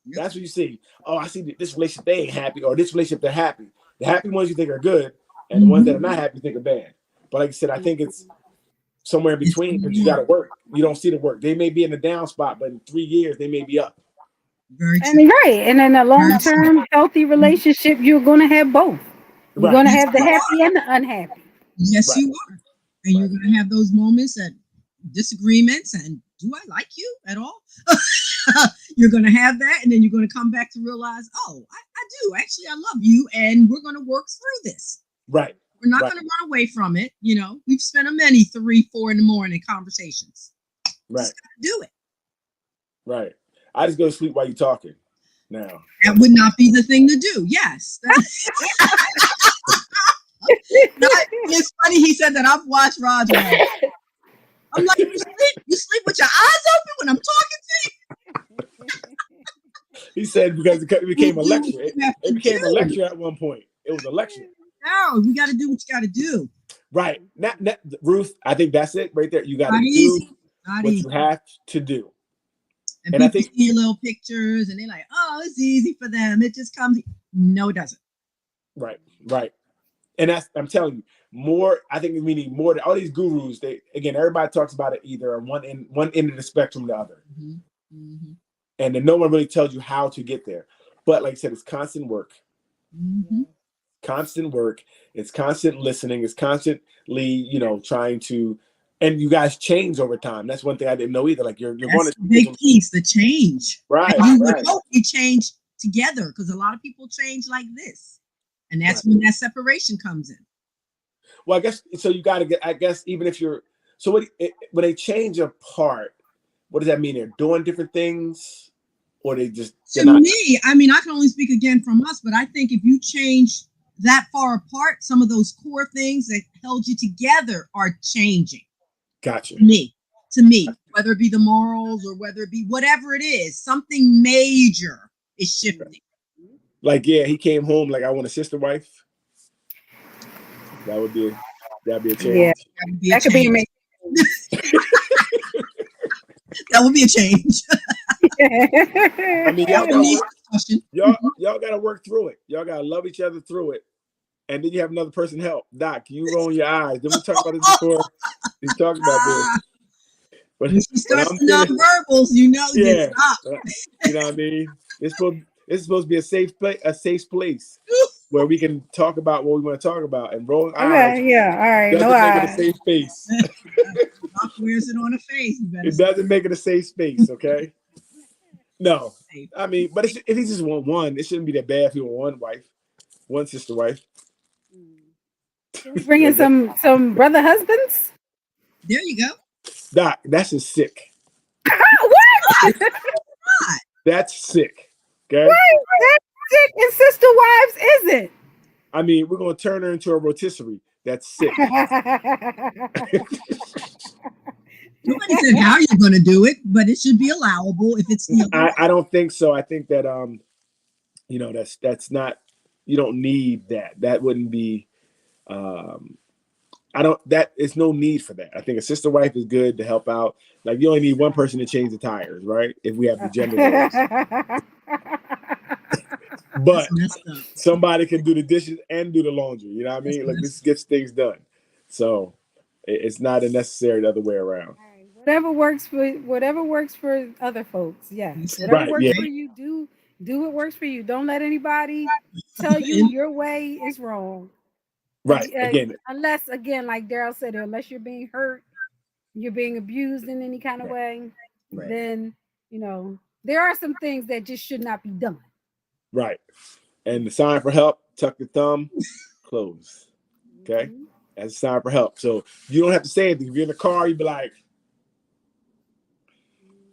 S3: That's what you see. Oh, I see this relationship, they ain't happy, or this relationship, they're happy. The happy ones you think are good, and the ones that are not happy you think are bad. But like I said, I think it's somewhere in between because you got to work. You don't see the work. They may be in the down spot, but in 3 years, they may be up.
S2: And in a long-term healthy relationship, you're going to have both. You're going to have the happy and the unhappy.
S1: Yes, you are. And you're going to have those moments that disagreements and do I like you at all? You're going to have that, and then you're going to come back to realize, oh, I do. Actually, I love you, and we're going to work through this.
S3: Right.
S1: We're not going to run away from it. You know, we've spent a many 3, 4 in the morning conversations.
S3: Right.
S1: Just gotta do it.
S3: Right. I just go to sleep while you're talking now.
S1: That would not be the thing to do. Yes. It's funny he said that. I've watched Roger. I'm like, you sleep with your eyes open when I'm talking to you?
S3: He said because it became a lecture. It became a lecture at one point. It was a lecture.
S1: No, you got to do what you got to do.
S3: Right. Not Ruth, I think that's it right there. You got to do what you have to do.
S1: And I think see little pictures and they're like, oh, it's easy for them. It just comes. No, it doesn't.
S3: Right. And I'm telling you, more. I think we need more. All these gurus. Everybody talks about it either on one end of the spectrum, the other, and then no one really tells you how to get there. But like I said, it's constant work. Constant work. It's constant listening. It's constantly, trying to. And you guys change over time. That's one thing I didn't know either. Like you're going to
S1: big piece, the change.
S3: Right.
S1: And you would hope you change together because a lot of people change like this. And that's when that separation comes in.
S3: Well, I guess so. You got to get. I guess even if you're when they change apart, what does that mean? They're doing different things, or they just.
S1: Me, I mean, I can only speak again from us, but I think if you change that far apart, some of those core things that held you together are changing.
S3: Gotcha.
S1: To me, whether it be the morals or whether it be whatever it is, something major is shifting.
S3: Like, yeah, he came home like, I want a sister wife. That'd be a change.
S2: Yeah, that could be amazing.
S1: That would be a change.
S3: I mean, y'all gotta work through it. Y'all gotta love each other through it. and then you have another person help. Doc, can you roll your eyes? Did we talk about this before? We talked about this. But
S1: when she starts the nonverbals, you know,
S3: yeah,
S1: stop.
S3: you know what I mean. It's supposed to be a safe place where we can talk about what we want to talk about. And rolling eyes,
S2: yeah, all right,
S3: doesn't
S2: no
S3: make it a
S2: eyes.
S3: safe space.
S1: Doc wears it on her face.
S3: It doesn't make it a safe space. Okay. No, I mean, but if he just want one, it shouldn't be that bad if he want one sister wife.
S2: Can we bring in some brother husbands?
S1: There you go.
S3: Doc, that's just sick.
S2: What?
S3: That's sick. Okay.
S2: Why is that sick and sister wives isn't?
S3: I mean, we're gonna turn her into a rotisserie. That's sick.
S1: Nobody said how you're going to do it, but it should be allowable if it's the.
S3: I don't think so. I think that you know, that's not. You don't need that. That wouldn't be. I don't. That is no need for that. I think a sister wife is good to help out. Like you only need one person to change the tires, right? If we have the gender roles. But somebody can do the dishes and do the laundry. You know what I mean? Like this gets things done. So it's not a necessary the other way around.
S2: Whatever works for other folks. Yes. Whatever works for you, do what works for you. Don't let anybody tell you your way is wrong.
S3: Right.
S2: Unless like Daryl said, unless you're being hurt, you're being abused in any kind of way, then you know there are some things that just should not be done.
S3: Right. And the sign for help, tuck your thumb, close. Okay. That's a sign for help. So you don't have to say anything. If you're in the car, you'd be like,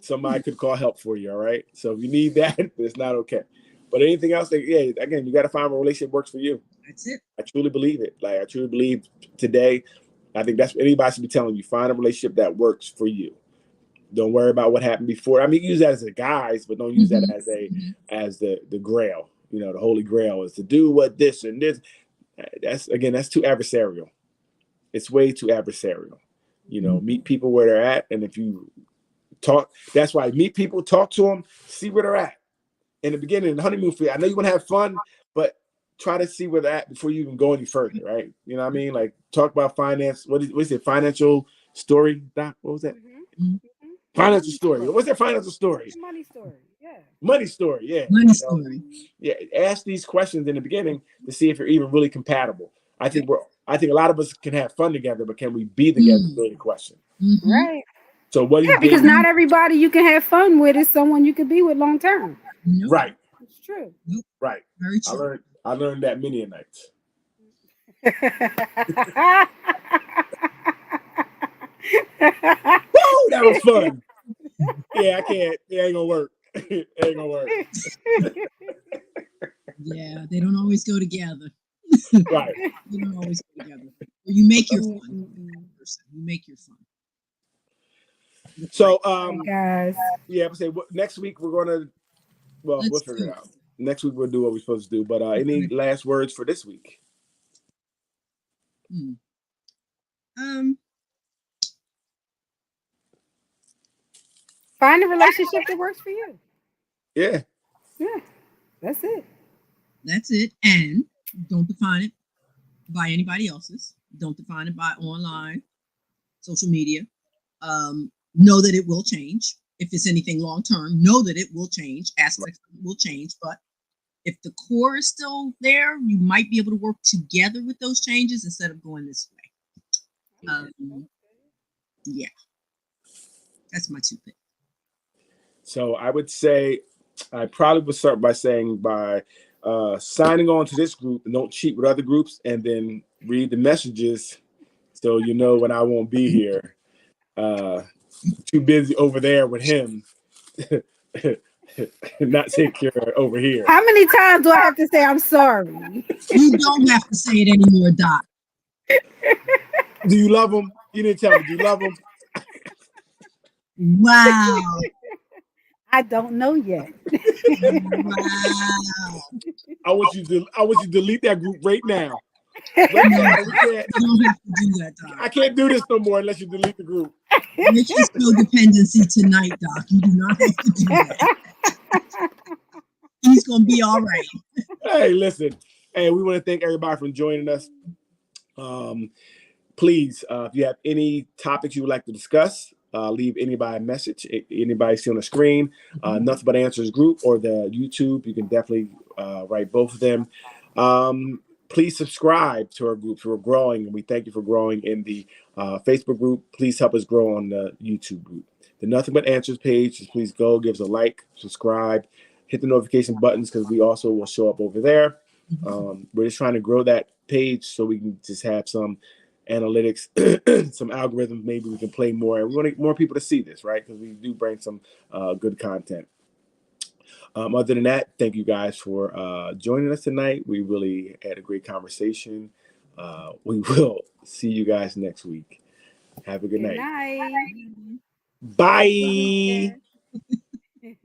S3: somebody could call help for you. All right. So if you need that, it's not okay. But anything else, again, you got to find a relationship works for you.
S1: That's it.
S3: I truly believe it. Like I truly believe today. I think that's what anybody should be telling you. Find a relationship that works for you. Don't worry about what happened before. I mean, use that as a guise, but don't use that as the grail. You know, the holy grail is to do what this and this. That's too adversarial. It's way too adversarial. You know, meet people where they're at, and if you talk, that's why meet people, talk to them, see where they're at. In the beginning, in the honeymoon phase, I know you want to have fun, but try to see where they're at before you even go any further, right? You know what I mean? Like talk about finance. What is it? Financial story, Doc? What was that? Financial story. What's that financial story?
S2: Money story. Yeah.
S3: Money story. Yeah.
S1: Money story.
S3: Yeah. Ask these questions in the beginning to see if you're even really compatible. I think a lot of us can have fun together, but can we be together? Is really the question.
S2: Right.
S3: So what do you
S2: because not everybody you can have fun with is someone you could be with long term.
S1: Nope.
S3: Right.
S2: It's true.
S1: Nope.
S3: Right.
S1: Very true.
S3: I learned that many a nights. Woo, that was fun. Yeah, I can't. It ain't gonna work. It ain't gonna work.
S1: Yeah, they don't always go together.
S3: Right.
S1: They don't always go together. You make your fun. You make your fun.
S3: So,
S2: guys.
S3: Yeah, but say next week we're gonna. Well, we'll figure it out. Next week we'll do what we're supposed to do. But any last words for this week?
S2: Find a relationship that works for you.
S3: Yeah.
S2: Yeah. That's it.
S1: That's it. And don't define it by anybody else's. Don't define it by online, social media. Know that it will change. If it's anything long term, know that it will change. Aspects will change. But if the core is still there, you might be able to work together with those changes instead of going this way. Yeah. That's my 2 picks.
S3: So I would say I probably would start by saying signing on to this group and don't cheat with other groups, and then read the messages so you know when I won't be here. Too busy over there with him. Not take care over here.
S2: How many times do I have to say I'm sorry?
S1: You don't have to say it anymore, Doc.
S3: Do you love him? You didn't tell me. Do you love him?
S1: Wow.
S2: I don't know yet.
S1: Wow.
S3: I want you to delete that group right now.
S1: You don't have to do that, Doc.
S3: I can't do this no more unless you delete the group.
S1: Which is codependency tonight, Doc. You do not have to do that. He's gonna be all right.
S3: Hey, listen. Hey, we want to thank everybody for joining us. Please, if you have any topics you would like to discuss, leave anybody a message. Anybody see on the screen, Nothing But Answers group or the YouTube, you can definitely write both of them. Please subscribe to our groups. We're growing, and we thank you for growing in the Facebook group. Please help us grow on the YouTube group. The Nothing But Answers page, just please go, give us a like, subscribe, hit the notification buttons because we also will show up over there. We're just trying to grow that page so we can just have some analytics, some algorithms. Maybe we can play more. We want more people to see this, right? Because we do bring some good content. Other than that, thank you guys for joining us tonight. We really had a great conversation. We will see you guys next week. Have a good night.
S2: Night.
S3: Bye.